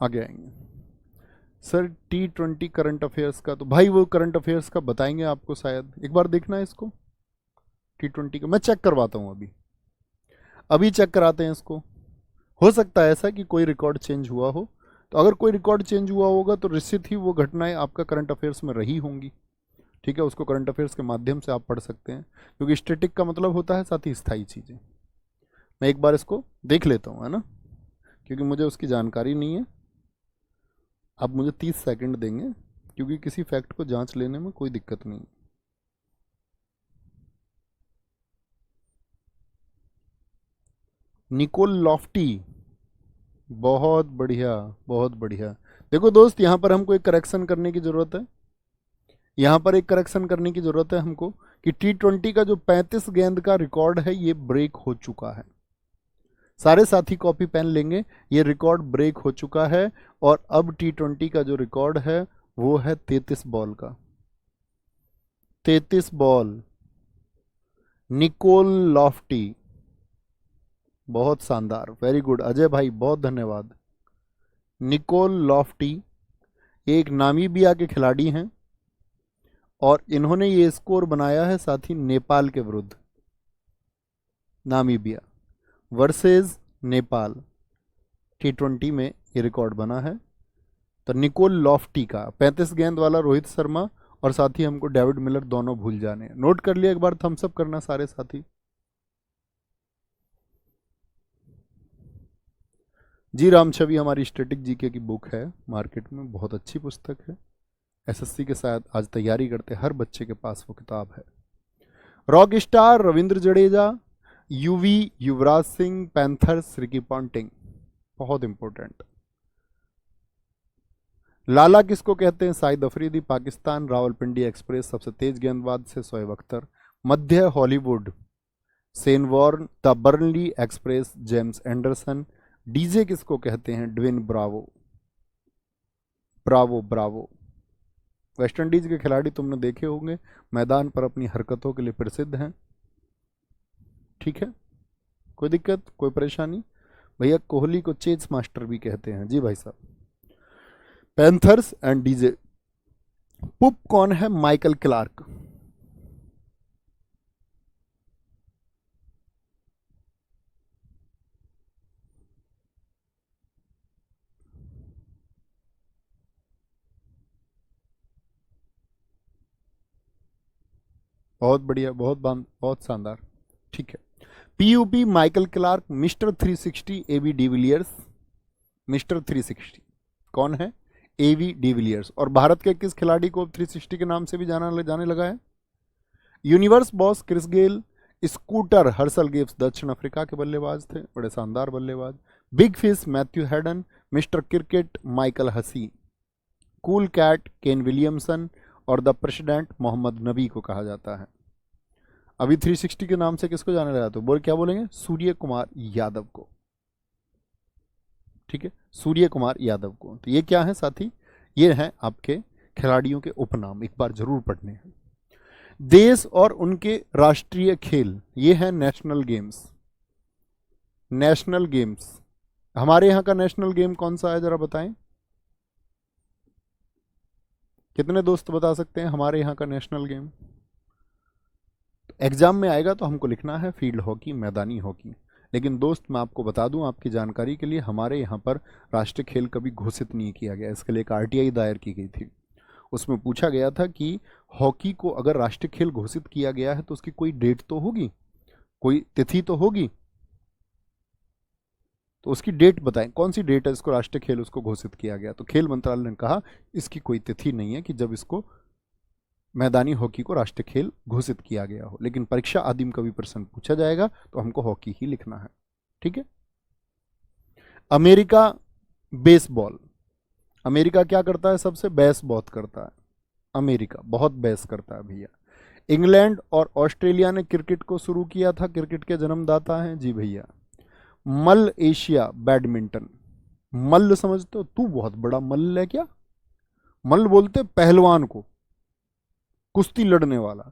आगे आएंगे सर। T20 करंट अफेयर्स का तो भाई वो करंट अफेयर्स का बताएंगे आपको, शायद एक बार देखना है इसको। T20 का मैं चेक करवाता हूं, अभी अभी चेक कराते हैं इसको। हो सकता है ऐसा कि कोई रिकॉर्ड चेंज हुआ हो, तो अगर कोई रिकॉर्ड चेंज हुआ होगा तो निश्चित ही वो घटनाएं आपका करंट अफेयर्स में रही होंगी। ठीक है, उसको करंट अफेयर्स के माध्यम से आप पढ़ सकते हैं, क्योंकि स्टैटिक का मतलब होता है साथ ही स्थायी चीज़ें। मैं एक बार इसको देख लेता हूँ, है ना, क्योंकि मुझे उसकी जानकारी नहीं है। आप मुझे 30 सेकंड देंगे, क्योंकि किसी फैक्ट को जांच लेने में कोई दिक्कत नहीं। निकोल लॉफ्टी, बहुत बढ़िया, बहुत बढ़िया। देखो दोस्त, यहाँ पर हमको एक करेक्शन करने की ज़रूरत है, यहाँ पर एक करेक्शन करने की ज़रूरत है हमको कि T20 का जो 35 गेंद का रिकॉर्ड है ये ब्रेक हो चुका है। सारे साथी कॉपी पेन लेंगे, ये रिकॉर्ड ब्रेक हो चुका है, और अब T20 का जो रिकॉर्ड है वो है 33 बॉल का, 33 बॉल, निकोल लॉफ्टी। बहुत शानदार, वेरी गुड अजय भाई, बहुत धन्यवाद। निकोल लॉफ्टी एक नामीबिया के खिलाड़ी हैं और इन्होंने ये स्कोर बनाया है साथी नेपाल के विरुद्ध। नामीबिया वर्सेस नेपाल T20 में ये रिकॉर्ड बना है। तो निकोल लॉफ्टी का 35 गेंद वाला रोहित शर्मा और साथी हमको डेविड मिलर दोनों भूल जाने, नोट कर लिया, एक बार थम्स अप करना सारे साथी। जी राम छवि हमारी स्टैटिक जीके की बुक है मार्केट में, बहुत अच्छी पुस्तक है। एसएससी के साथ आज तैयारी करते हर बच्चे के पास वो किताब है। Rock star Ravindra Jadeja, Yuvi Yuvraj Singh, panthers Ricky Ponting, बहुत इंपॉर्टेंट। लाला किसको कहते हैं? शाहिद अफरीदी पाकिस्तान, रावलपिंडी एक्सप्रेस सबसे तेज गेंदबाज से शोएब अख्तर। मध्य Hollywood Shane Warne, the Burnley express James Anderson. DJ किसको कहते हैं? Dwayne Bravo, Bravo Bravo. West Indies के खिलाड़ी तुमने देखे होंगे, मैदान पर अपनी हरकतों के लिए प्रसिद्ध हैं। ठीक है, कोई दिक्कत, कोई परेशानी? भैया कोहली को चेस मास्टर भी कहते हैं। जी भाई साहब। Panthers and DJ. पुप कौन है? Michael Clarke. बहुत बढ़िया, बहुत शानदार। ठीक है, P U P Michael Clarke, mister 360 AB de Villiers. Mister 360 कौन है? AB de Villiers. और भारत के किस खिलाड़ी को 360 के नाम से भी जाने लगा है? Universe boss Chris Gayle. Scooter Herschelle Gibbs दक्षिण अफ्रीका के बल्लेबाज थे, बड़े शानदार बल्लेबाज। Big fish Matthew Hayden. Mister cricket Michael Hussey. Cool cat Kane Williamson. और द प्रेसिडेंट मोहम्मद नबी को कहा जाता है। अभी 360 के नाम से किसको जाना जाता है? बोल क्या बोलेंगे? सूर्य कुमार यादव को। ठीक है, सूर्य कुमार यादव को। तो ये क्या है साथी? ये हैं आपके खिलाड़ियों के उपनाम, एक बार जरूर पढ़ने हैं। देश और उनके राष्ट्रीय खेल, ये है नेशनल गेम्स। नेशनल गेम्स, हमारे यहाँ का नेशनल गेम कौन सा है जरा बताएं? कितने दोस्त बता सकते हैं हमारे यहाँ का नेशनल गेम? एग्जाम में आएगा तो हमको लिखना है फील्ड हॉकी, मैदानी हॉकी। लेकिन दोस्त मैं आपको बता दूं आपकी जानकारी के लिए, हमारे यहाँ पर राष्ट्रीय खेल कभी घोषित नहीं किया गया। इसके लिए एक आरटीआई दायर की गई थी। उसमें पूछा गया था कि हॉकी को अगर राष्ट्रीय खेल घोषित किया गया है तो उसकी कोई डेट तो होगी, कोई तिथि तो होगी, तो उसकी डेट बताएं, कौन सी डेट है इसको राष्ट्रीय खेल उसको घोषित किया गया? तो खेल मंत्रालय ने कहा इसकी कोई तिथि नहीं है कि जब इसको मैदानी हॉकी को राष्ट्रीय खेल घोषित किया गया हो। लेकिन परीक्षा आदि में कभी प्रश्न पूछा जाएगा तो हमको हॉकी ही लिखना है। ठीक है। अमेरिका बेसबॉल, अमेरिका क्या करता है? सबसे बेस बहुत करता है, अमेरिका बहुत बेस करता है भैया। इंग्लैंड और ऑस्ट्रेलिया ने क्रिकेट को शुरू किया था, क्रिकेट के जन्मदाता हैं जी भैया। मल एशिया बैडमिंटन, मल्ल समझते हो? तू बहुत बड़ा मल्ल है क्या? मल्ल बोलते पहलवान को, कुश्ती लड़ने वाला।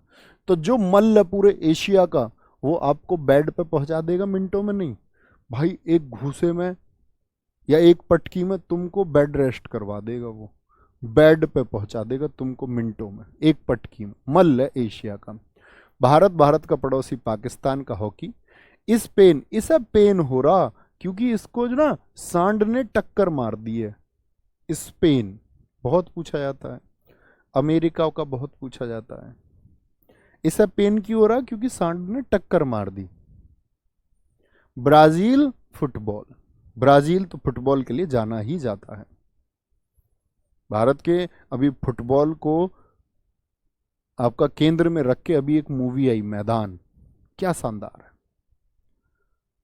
तो जो मल्ल है पूरे एशिया का, वो आपको बेड पे पहुंचा देगा मिनटों में नहीं भाई, एक घूसे में या एक पटकी में तुमको बेड रेस्ट करवा देगा, वो बेड पे पहुंचा देगा तुमको मिनटों में, एक पटकी में। मल्ल है एशिया का। भारत का पड़ोसी पाकिस्तान का हॉकी। स्पेन, इसे पेन हो रहा क्योंकि इसको जो ना सांड ने टक्कर मार दी है। स्पेन बहुत पूछा जाता है, अमेरिका का बहुत पूछा जाता है। इसे पेन क्यों हो रहा? क्योंकि सांड ने टक्कर मार दी। ब्राजील फुटबॉल, ब्राजील तो फुटबॉल के लिए जाना ही जाता है। भारत के अभी फुटबॉल को आपका केंद्र में रख के अभी एक मूवी आई मैदान, क्या शानदार है।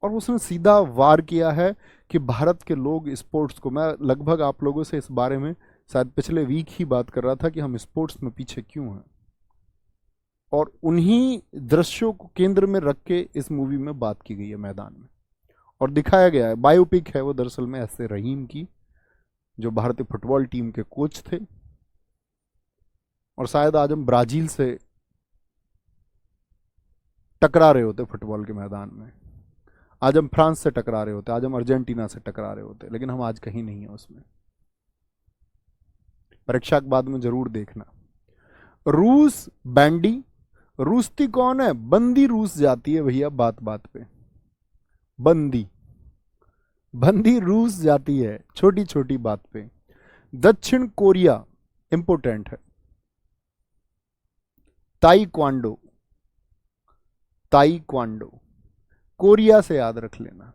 और उसने सीधा वार किया है कि भारत के लोग स्पोर्ट्स को, मैं लगभग आप लोगों से इस बारे में शायद पिछले वीक ही बात कर रहा था कि हम स्पोर्ट्स में पीछे क्यों हैं, और उन्हीं दृश्यों को केंद्र में रख के इस मूवी में बात की गई है मैदान में, और दिखाया गया है। बायोपिक है वो दरअसल में एस ए रहीम की, जो भारतीय फुटबॉल टीम के कोच थे। और शायद आज हम ब्राजील से टकरा रहे होते फुटबॉल के मैदान में, आज हम फ्रांस से टकरा रहे होते, आज हम अर्जेंटीना से टकरा रहे होते, लेकिन हम आज कहीं नहीं है उसमें। परीक्षा के बाद में जरूर देखना। रूस बैंडी, रूसती कौन है? बंदी रूस जाती है भैया, बात बात पे बंदी, बंदी रूस जाती है छोटी छोटी बात पे। दक्षिण कोरिया इंपोर्टेंट है। ताइक्वांडो, ताइक्वांडो कोरिया से याद रख लेना।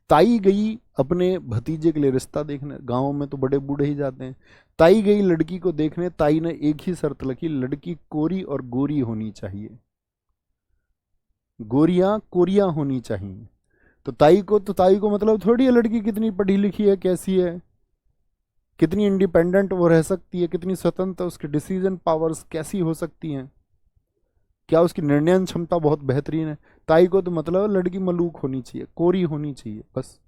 ताई गई अपने भतीजे के लिए रिश्ता देखने, गांव में तो बड़े बूढ़े ही जाते हैं। ताई गई लड़की को देखने, ताई ने एक ही शर्त रखी, लड़की कोरी और गोरी होनी चाहिए, गोरियां कोरिया होनी चाहिए। तो ताई को मतलब थोड़ी है लड़की कितनी पढ़ी लिखी है, कैसी है, कितनी इंडिपेंडेंट वो रह सकती है, कितनी स्वतंत्र, उसकी डिसीजन पावर्स कैसी हो सकती हैं, क्या उसकी निर्णय क्षमता बहुत बेहतरीन है। ताई को तो मतलब लड़की मलूक होनी चाहिए, कोरी होनी चाहिए बस।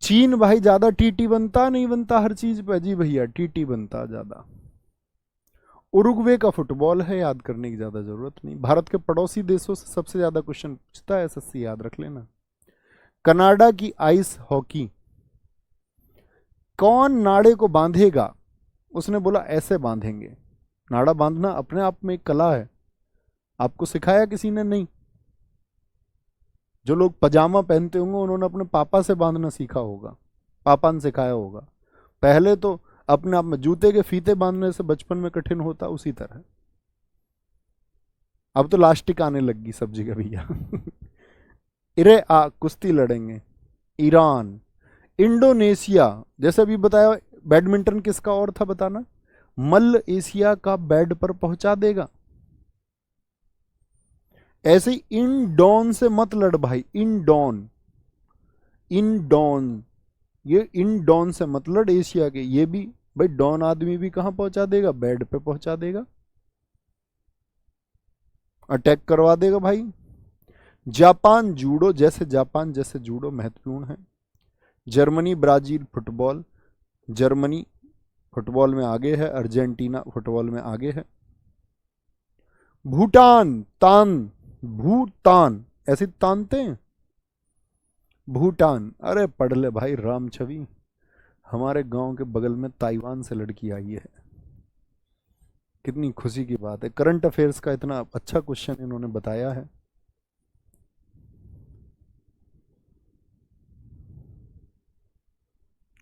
चीन भाई ज्यादा टीटी बनता नहीं बनता हर चीज पे? जी भैया टीटी बनता ज्यादा। उरुग्वे का फुटबॉल है, याद करने की ज्यादा जरूरत नहीं। भारत के पड़ोसी देशों से सबसे ज्यादा क्वेश्चन पूछता है एसएससी, याद रख लेना। कनाडा की आइस हॉकी, कौन नाड़े को बांधेगा? उसने बोला ऐसे बांधेंगे। नाड़ा बांधना अपने आप में एक कला है, आपको सिखाया किसी ने? नहीं। जो लोग पजामा पहनते होंगे उन्होंने अपने पापा से बांधना सीखा होगा, पापा ने सिखाया होगा। पहले तो अपने आप में जूते के फीते बांधने से बचपन में कठिन होता, उसी तरह अब तो लास्टिक आने लगी सब जगह भैया। इरे आ कुश्ती लड़ेंगे। ईरान, इंडोनेशिया, जैसे अभी बताया बैडमिंटन किसका और था बताना? मल्ल एशिया का बेड पर पहुंचा देगा। ऐसे इंडोन से मत लड़ भाई, इंडोन, इंडोन, ये इंडोन से मत लड़ एशिया के। ये भी भाई डॉन आदमी भी कहां पहुंचा देगा? बेड पे पहुंचा देगा, अटैक करवा देगा भाई। जापान जूडो, जापान जैसे जूडो महत्वपूर्ण है। Germany Brazil football, Germany football में आगे है, अर्जेंटीना फुटबॉल में आगे है। भूटान, तान, भूटान ऐसे तानते हैं भूटान। अरे पढ़ ले भाई राम छवि, हमारे गांव के बगल में ताइवान से लड़की आई है, कितनी खुशी की बात है। करंट अफेयर्स का इतना अच्छा क्वेश्चन इन्होंने बताया है।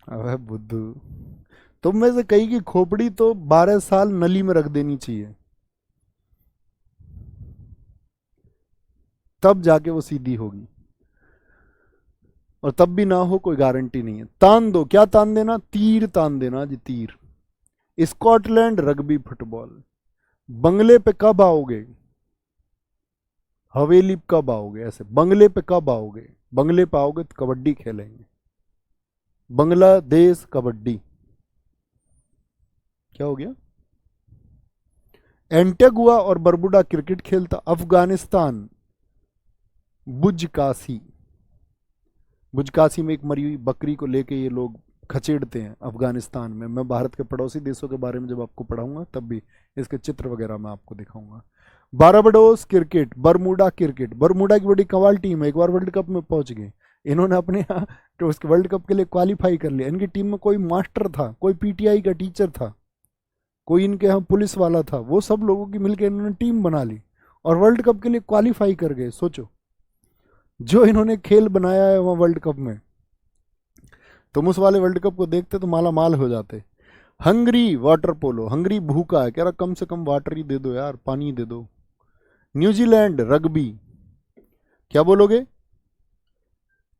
अबे बुद्धू, तुम में से कई की खोपड़ी तो 12 साल नली में रख देनी चाहिए, तब जाके वो सीधी होगी, और तब भी ना हो कोई गारंटी नहीं है। तान दो, क्या तान देना? तीर तान देना जी, तीर। Scotland rugby football. बंगले पे कब आओगे? हवेली पे कब आओगे? ऐसे बंगले पे कब आओगे? बंगले पे आओगे तो कबड्डी खेलेंगे, बांग्लादेश कबड्डी। क्या हो गया? एंटेगुआ और बरबुडा क्रिकेट खेलता। अफगानिस्तान बुजकाशी, बुजकाशी में एक मरी हुई बकरी को लेके ये लोग खचेड़ते हैं अफगानिस्तान में। मैं भारत के पड़ोसी देशों के बारे में जब आपको पढ़ाऊंगा तब भी इसके चित्र वगैरह मैं आपको दिखाऊंगा। Barbados cricket, Bermuda cricket, Bermuda की बड़ी कमाल टीम है, एक बार वर्ल्ड कप में पहुंच गए इन्होंने, अपने यहाँ तो उसके वर्ल्ड कप के लिए क्वालिफाई कर लिया। इनकी टीम में कोई मास्टर था, कोई पीटीआई का टीचर था, कोई इनके यहाँ पुलिस वाला था, वो सब लोगों की मिलकर इन्होंने टीम बना ली और वर्ल्ड कप के लिए क्वालिफाई कर गए। सोचो जो इन्होंने खेल बनाया है वहाँ वर्ल्ड कप में, तुम उस वाले वर्ल्ड कप को देखते तो माला माल हो जाते। हंगरी वाटर पोलो, हंगरी भूखा है, कह रहा कम से कम वाटर ही दे दो यार, पानी दे दो। न्यूजीलैंड रग्बी, क्या बोलोगे?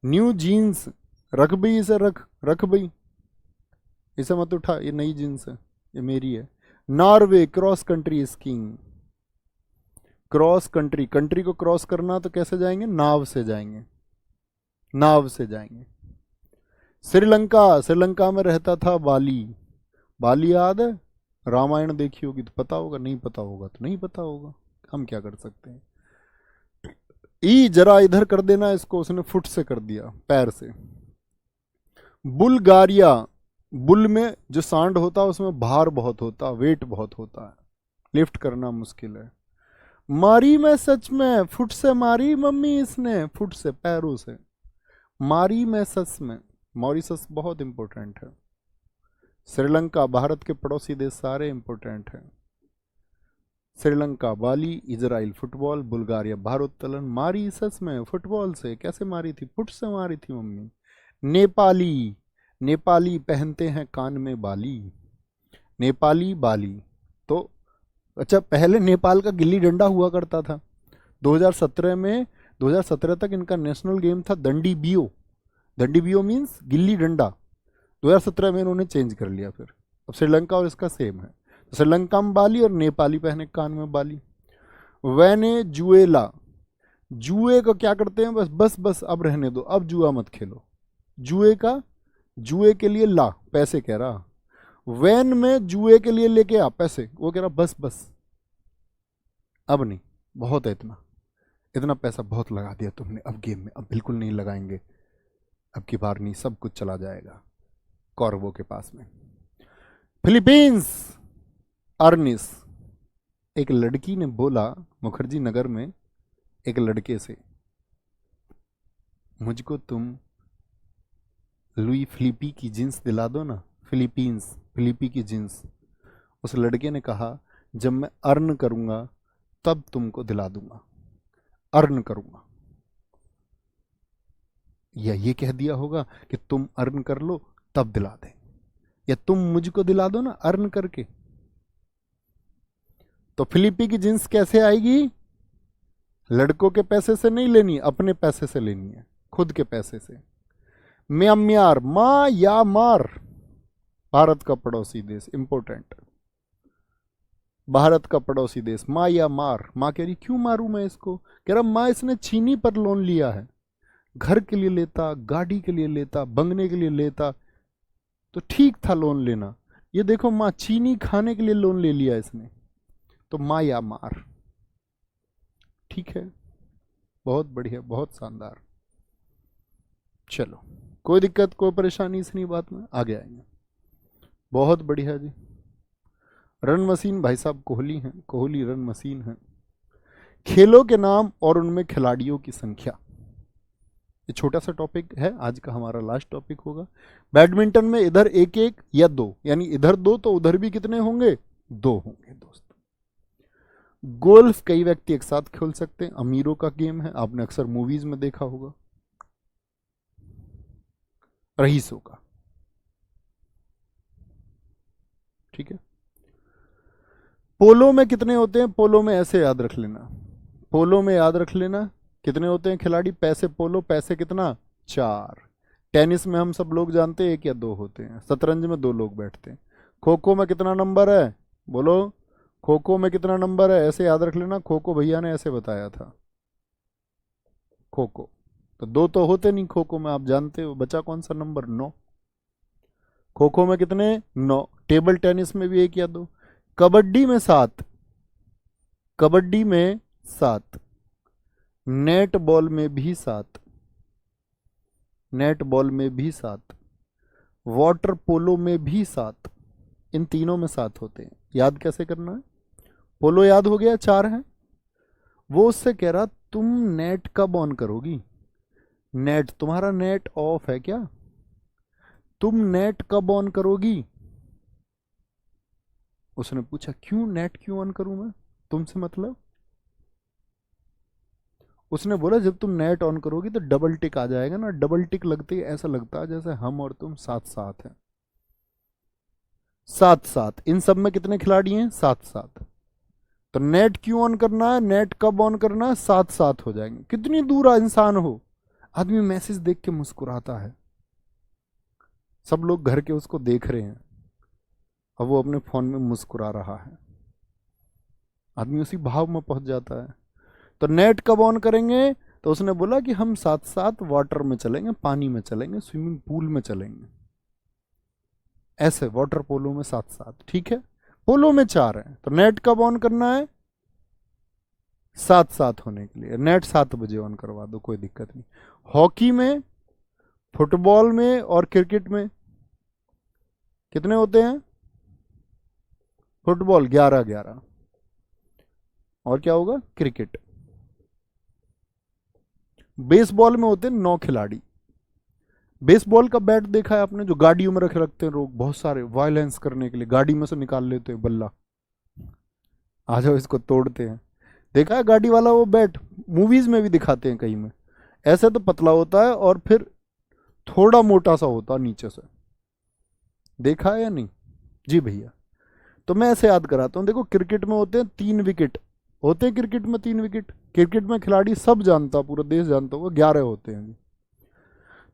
न्यू जीन्स रग्बी, इसे रख रख भाई, इसे मत उठा, ये नई जीन्स है, ये मेरी है। Norway cross country skiing, cross country, country को क्रॉस करना तो कैसे जाएंगे? नाव से जाएंगे, नाव से जाएंगे। श्रीलंका, श्रीलंका में रहता था बाली, बाली याद है? रामायण देखी होगी तो पता होगा, नहीं पता होगा तो नहीं पता होगा, हम क्या कर सकते हैं। ई जरा इधर कर देना इसको, उसने फुट से कर दिया, पैर से। बुल्गारिया बुल में जो सांड होता है उसमें भार बहुत होता, वेट बहुत होता है, लिफ्ट करना मुश्किल है। मारी मैं सच में, फुट से मारी मम्मी इसने, फुट से पैरों से मारी मैं सच में। मॉरिशस बहुत इंपॉर्टेंट है। श्रीलंका, भारत के पड़ोसी देश सारे इंपॉर्टेंट हैं। श्रीलंका बाली, इजराइल फुटबॉल, बुल्गारिया भारोत्तोलन। मारी सच में फुटबॉल से, कैसे मारी थी? फुट से मारी थी मम्मी। नेपाली, नेपाली पहनते हैं कान में बाली। नेपाली बाली तो अच्छा, पहले नेपाल का गिल्ली डंडा हुआ करता था। 2017 में, 2017 तक इनका नेशनल गेम था दंडी बियो। दंडी बियो मीन्स गिल्ली डंडा। 2017 में इन्होंने चेंज कर लिया फिर। अब श्रीलंका और इसका सेम है, तो श्रीलंका में बाली और नेपाली पहने कान में बाली। वेनेजुएला, जुए को क्या करते हैं? बस बस बस अब रहने दो, अब जुआ मत खेलो। जुए का, जुए के लिए ला, पैसे कह रहा। वैन में जुए के लिए लेके आ पैसे, वो कह रहा बस बस अब नहीं, बहुत है इतना, इतना पैसा बहुत लगा दिया तुमने अब गेम में, अब बिल्कुल नहीं लगाएंगे, अब की बार नहीं, सब कुछ चला जाएगा कौरवों के पास में। फिलीपींस, अर्निस, एक लड़की ने बोला मुखर्जी नगर में एक लड़के से, मुझको तुम लुई फिलिपी की जींस दिला दो ना, फिलीपींस, फिलिपी की जींस। उस लड़के ने कहा जब मैं अर्न करूंगा तब तुमको दिला दूंगा, अर्न करूंगा। या ये कह दिया होगा कि तुम अर्न कर लो तब दिला दें, या तुम मुझको दिला दो ना अर्न करके। तो फिलिपी की जींस कैसे आएगी? लड़कों के पैसे से नहीं लेनी, अपने पैसे से लेनी है, खुद के पैसे से। म्यांमार, म्यांमार, भारत का पड़ोसी देश, इंपोर्टेंट, भारत का पड़ोसी देश। म्यांमार, माँ कह रही क्यों मारूं मैं इसको? कह रहा माँ इसने चीनी पर लोन लिया है, घर के लिए लेता, गाड़ी के लिए लेता, बंगने के लिए लेता तो ठीक था लोन लेना, ये देखो माँ चीनी खाने के लिए लोन ले लिया इसने। तो म्यांमार, ठीक है, बहुत बढ़िया, बहुत शानदार। चलो, कोई दिक्कत, कोई परेशानी इस नहीं बात में, आगे आएंगे। बहुत बढ़िया जी। रन मशीन भाई साहब कोहली हैं, कोहली रन मशीन है। खेलों के नाम और उनमें खिलाड़ियों की संख्या, ये छोटा सा टॉपिक है, आज का हमारा लास्ट टॉपिक होगा। बैडमिंटन में इधर एक एक या दो, यानी इधर दो तो उधर भी कितने होंगे? दो होंगे दोस्त। गोल्फ कई व्यक्ति एक साथ खेल सकते हैं, अमीरों का गेम है, आपने अक्सर मूवीज में देखा होगा, रईसों का, ठीक है। पोलो में कितने होते हैं? पोलो में ऐसे याद रख लेना, पोलो में याद रख लेना कितने होते हैं खिलाड़ी? पैसे पोलो, पैसे कितना? 4। टेनिस में हम सब लोग जानते हैं 1 या 2 होते हैं। शतरंज में 2 लोग बैठते हैं। खो खो में कितना नंबर है? बोलो, खो खो में कितना नंबर है? ऐसे याद रख लेना, खो खो भैया ने ऐसे बताया था। खो खो तो 2 तो होते नहीं, खो खो में आप जानते हो, बचा कौन सा नंबर? 9। खो खो में कितने? 9। टेबल टेनिस में भी 1 या 2। कबड्डी में 7, कबड्डी में 7, नेट बॉल में भी 7, नेट बॉल में भी 7, वाटर पोलो में भी 7, इन तीनों में 7 होते हैं। याद कैसे करना है? पोलो याद हो गया 4 है। वो उससे कह रहा तुम नेट कब ऑन करोगी? नेट, तुम्हारा नेट ऑफ है क्या? तुम नेट कब ऑन करोगी? उसने पूछा क्यों, नेट क्यों ऑन करूं मैं, तुमसे मतलब? उसने बोला जब तुम नेट ऑन करोगी तो डबल टिक आ जाएगा ना, डबल टिक लगते ही ऐसा लगता है जैसे हम और तुम साथ साथ हैं। 7 7, इन सब में कितने खिलाड़ी हैं? 7 7। तो नेट क्यों ऑन करना है, नेट कब ऑन करना है? 7 7 हो जाएंगे। कितनी दूर इंसान हो, आदमी मैसेज देख के मुस्कुराता है, सब लोग घर के उसको देख रहे हैं, अब वो अपने फोन में मुस्कुरा रहा है, आदमी उसी भाव में पहुंच जाता है। तो नेट कब ऑन करेंगे? तो उसने बोला कि हम 7 7 वाटर में चलेंगे, पानी में चलेंगे, स्विमिंग पूल में चलेंगे, ऐसे वाटर पोलो में 7 7, ठीक है। पोलो में 4 है, तो नेट कब ऑन करना है? 7 7 होने के लिए नेट 7 बजे ऑन करवा दो, कोई दिक्कत नहीं। हॉकी में, फुटबॉल में और क्रिकेट में कितने होते हैं? फुटबॉल 11 11। और क्या होगा? क्रिकेट। बेसबॉल में होते हैं 9 खिलाड़ी। बेसबॉल का बैट देखा है आपने, जो गाड़ियों में रखते हैं लोग, बहुत सारे वायलेंस करने के लिए गाड़ी में से निकाल लेते हैं बल्ला, आ जाओ इसको तोड़ते हैं। देखा है गाड़ी वाला वो बैट? मूवीज में भी दिखाते हैं कहीं में। ऐसे तो पतला होता है और फिर थोड़ा मोटा सा होता है नीचे से, देखा है या नहीं? जी भैया। तो मैं ऐसे याद कराता हूँ, देखो क्रिकेट में होते हैं 3 विकेट, होते हैं क्रिकेट में 3 विकेट। क्रिकेट में खिलाड़ी सब जानता, पूरा देश जानता, वो 11 होते हैं।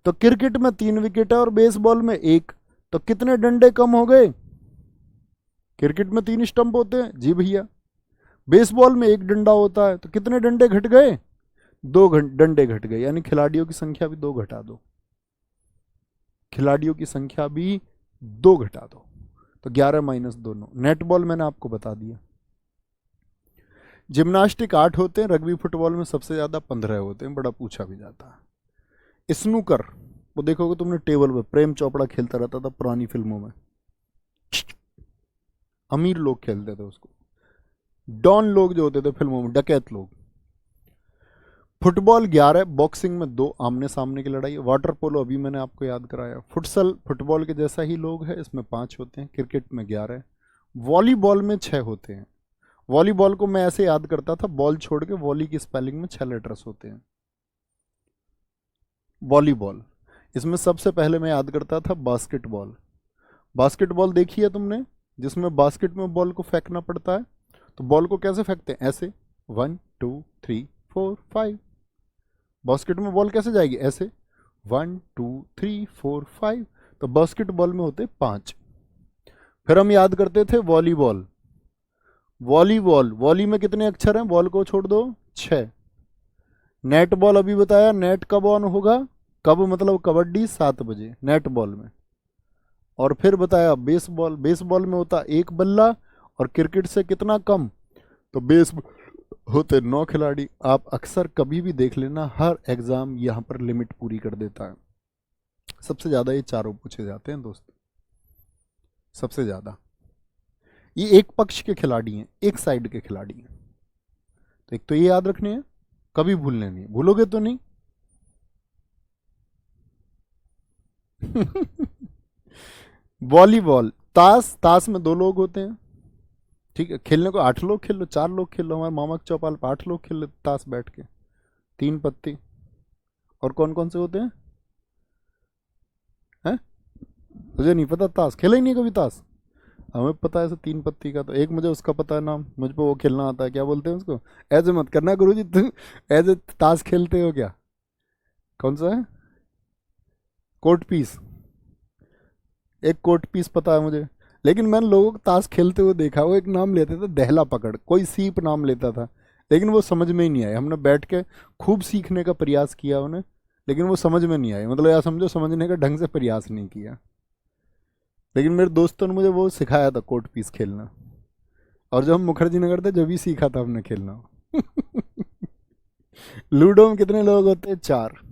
तो क्रिकेट में 3 विकेट है और बेसबॉल में 1, तो कितने डंडे कम हो गए? क्रिकेट में 3 स्टंप होते हैं जी भैया, बेसबॉल में 1 डंडा होता है, तो कितने डंडे घट गए? 2 डंडे घट गए, यानी खिलाड़ियों की संख्या भी 2 घटा दो, खिलाड़ियों की संख्या भी 2 घटा दो, तो 11 माइनस 2 9। नेट बॉल मैंने आपको बता दिया। जिम्नास्टिक 8 होते हैं, रग्बी फुटबॉल में सबसे ज्यादा 15 होते हैं, बड़ा पूछा भी जाता है। स्नूकर, वो देखोगे तुमने टेबल पे, प्रेम चोपड़ा खेलता रहता था पुरानी फिल्मों में, अमीर लोग खेलते थे उसको, डॉन लोग जो होते थे फिल्मों में, डकैत लोग। फुटबॉल 11, बॉक्सिंग में 2 आमने सामने की लड़ाई। वाटर पोलो अभी मैंने आपको याद कराया। फुटसल फुटबॉल के जैसा ही लोग है, इसमें 5 होते हैं। क्रिकेट में 11। वॉलीबॉल में 6 होते हैं। वॉलीबॉल को मैं ऐसे याद करता था, बॉल छोड़ के वॉली की स्पेलिंग में 6 लेटर्स होते हैं। वॉलीबॉल। इसमें सबसे पहले मैं याद करता था बास्केटबॉल। बास्केटबॉल देखी है तुमने, जिसमें बास्केट में बॉल को फेंकना पड़ता है। तो बॉल को कैसे फेंकते हैं? ऐसे 1 2 3 4 5। बास्केट में बॉल कैसे जाएगी? ऐसे 1 2 3 4 5। तो बास्केटबॉल में होते 5। फिर हम याद करते थे वॉलीबॉल। वॉलीबॉल, वॉली में कितने अक्षर हैं? बॉल को छोड़ दो 6। नेट बॉल अभी बताया, नेट कब ऑन होगा? कब मतलब कबड्डी 7 बजे नेट बॉल में। और फिर बताया बेसबॉल, बेसबॉल में होता 1 बल्ला और क्रिकेट से कितना कम, तो बेस होते 9 खिलाड़ी। आप अक्सर कभी भी देख लेना, हर एग्जाम यहाँ पर लिमिट पूरी कर देता है। सबसे ज्यादा ये चारों पूछे जाते हैं दोस्त, सबसे ज्यादा। ये एक पक्ष के खिलाड़ी हैं, एक साइड के खिलाड़ी हैं। तो एक तो ये याद रखने हैं, कभी भूलने नहीं, भूलोगे तो नहीं। वॉलीबॉल। ताश, ताश में 2 लोग होते हैं, ठीक है। खेलने को 8 लोग खेल लो, 4 लोग खेल लो, हमारे मामा के चौपाल पर 8 लोग खेल लो ताश बैठ के, 3 पत्ती। और कौन कौन से होते हैं? तुझे नहीं पता? ताश खेला ही नहीं कभी ताश? हमें पता है, 3 पत्ती का। तो एक मुझे उसका पता है नाम, मुझ पर वो खेलना आता है, क्या बोलते हैं उसको? ऐसे मत करना गुरुजी, तुम ऐसे ताश खेलते हो क्या? कौन सा है? Court piece. एक कोर्ट पीस पता है मुझे, लेकिन मैंने लोगों को ताश खेलते हुए देखा, वो एक नाम लेते थे दहला पकड़, कोई सीप नाम लेता था, लेकिन वो समझ में ही नहीं आया। हमने बैठ के खूब सीखने का प्रयास किया उन्हें, लेकिन वो समझ में नहीं आया, मतलब यार समझो समझने का ढंग से प्रयास नहीं किया। लेकिन मेरे दोस्तों ने मुझे वो सिखाया था कोर्ट पीस खेलना, और जब हम मुखर्जी नगर थे जब भी सीखा था हमने खेलना। लूडो में कितने लोग होते हैं? 4।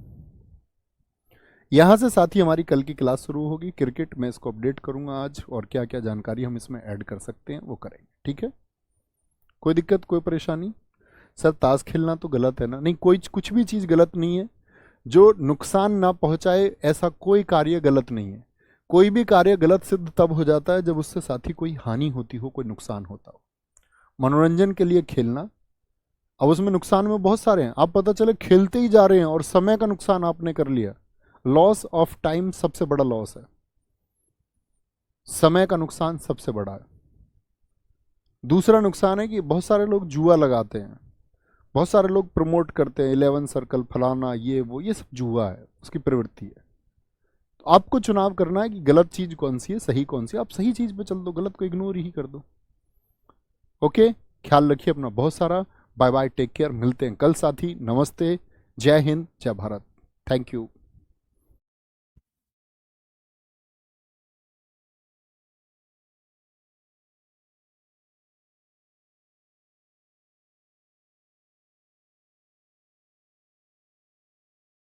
यहाँ से साथ ही हमारी कल की क्लास शुरू होगी। क्रिकेट में इसको अपडेट करूंगा आज, और क्या क्या जानकारी हम इसमें ऐड कर सकते हैं वो करेंगे, ठीक है। कोई दिक्कत, कोई परेशानी? सर ताश खेलना तो गलत है ना? नहीं, कोई कुछ भी चीज़ गलत नहीं है, जो नुकसान ना पहुंचाए ऐसा कोई कार्य गलत नहीं है। कोई भी कार्य गलत सिद्ध तब हो जाता है जब उससे साथ ही कोई हानि होती हो, कोई नुकसान होता हो। मनोरंजन के लिए खेलना, अब उसमें नुकसान में बहुत सारे हैं। आप पता चले खेलते ही जा रहे हैं और समय का नुकसान आपने कर लिया, लॉस ऑफ टाइम सबसे बड़ा लॉस है, समय का नुकसान सबसे बड़ा है। दूसरा नुकसान है कि बहुत सारे लोग जुआ लगाते हैं, बहुत सारे लोग प्रमोट करते हैं 11 सर्कल फलाना ये वो, ये सब जुआ है, उसकी प्रवृत्ति है। तो आपको चुनाव करना है कि गलत चीज कौन सी है, सही कौन सी है। आप सही चीज पे चल दो, गलत को इग्नोर ही कर दो। ओके, ख्याल रखिए अपना बहुत सारा। बाय बाय, टेक केयर, मिलते हैं कल साथी। नमस्ते, जय हिंद, जय भारत, थैंक यू।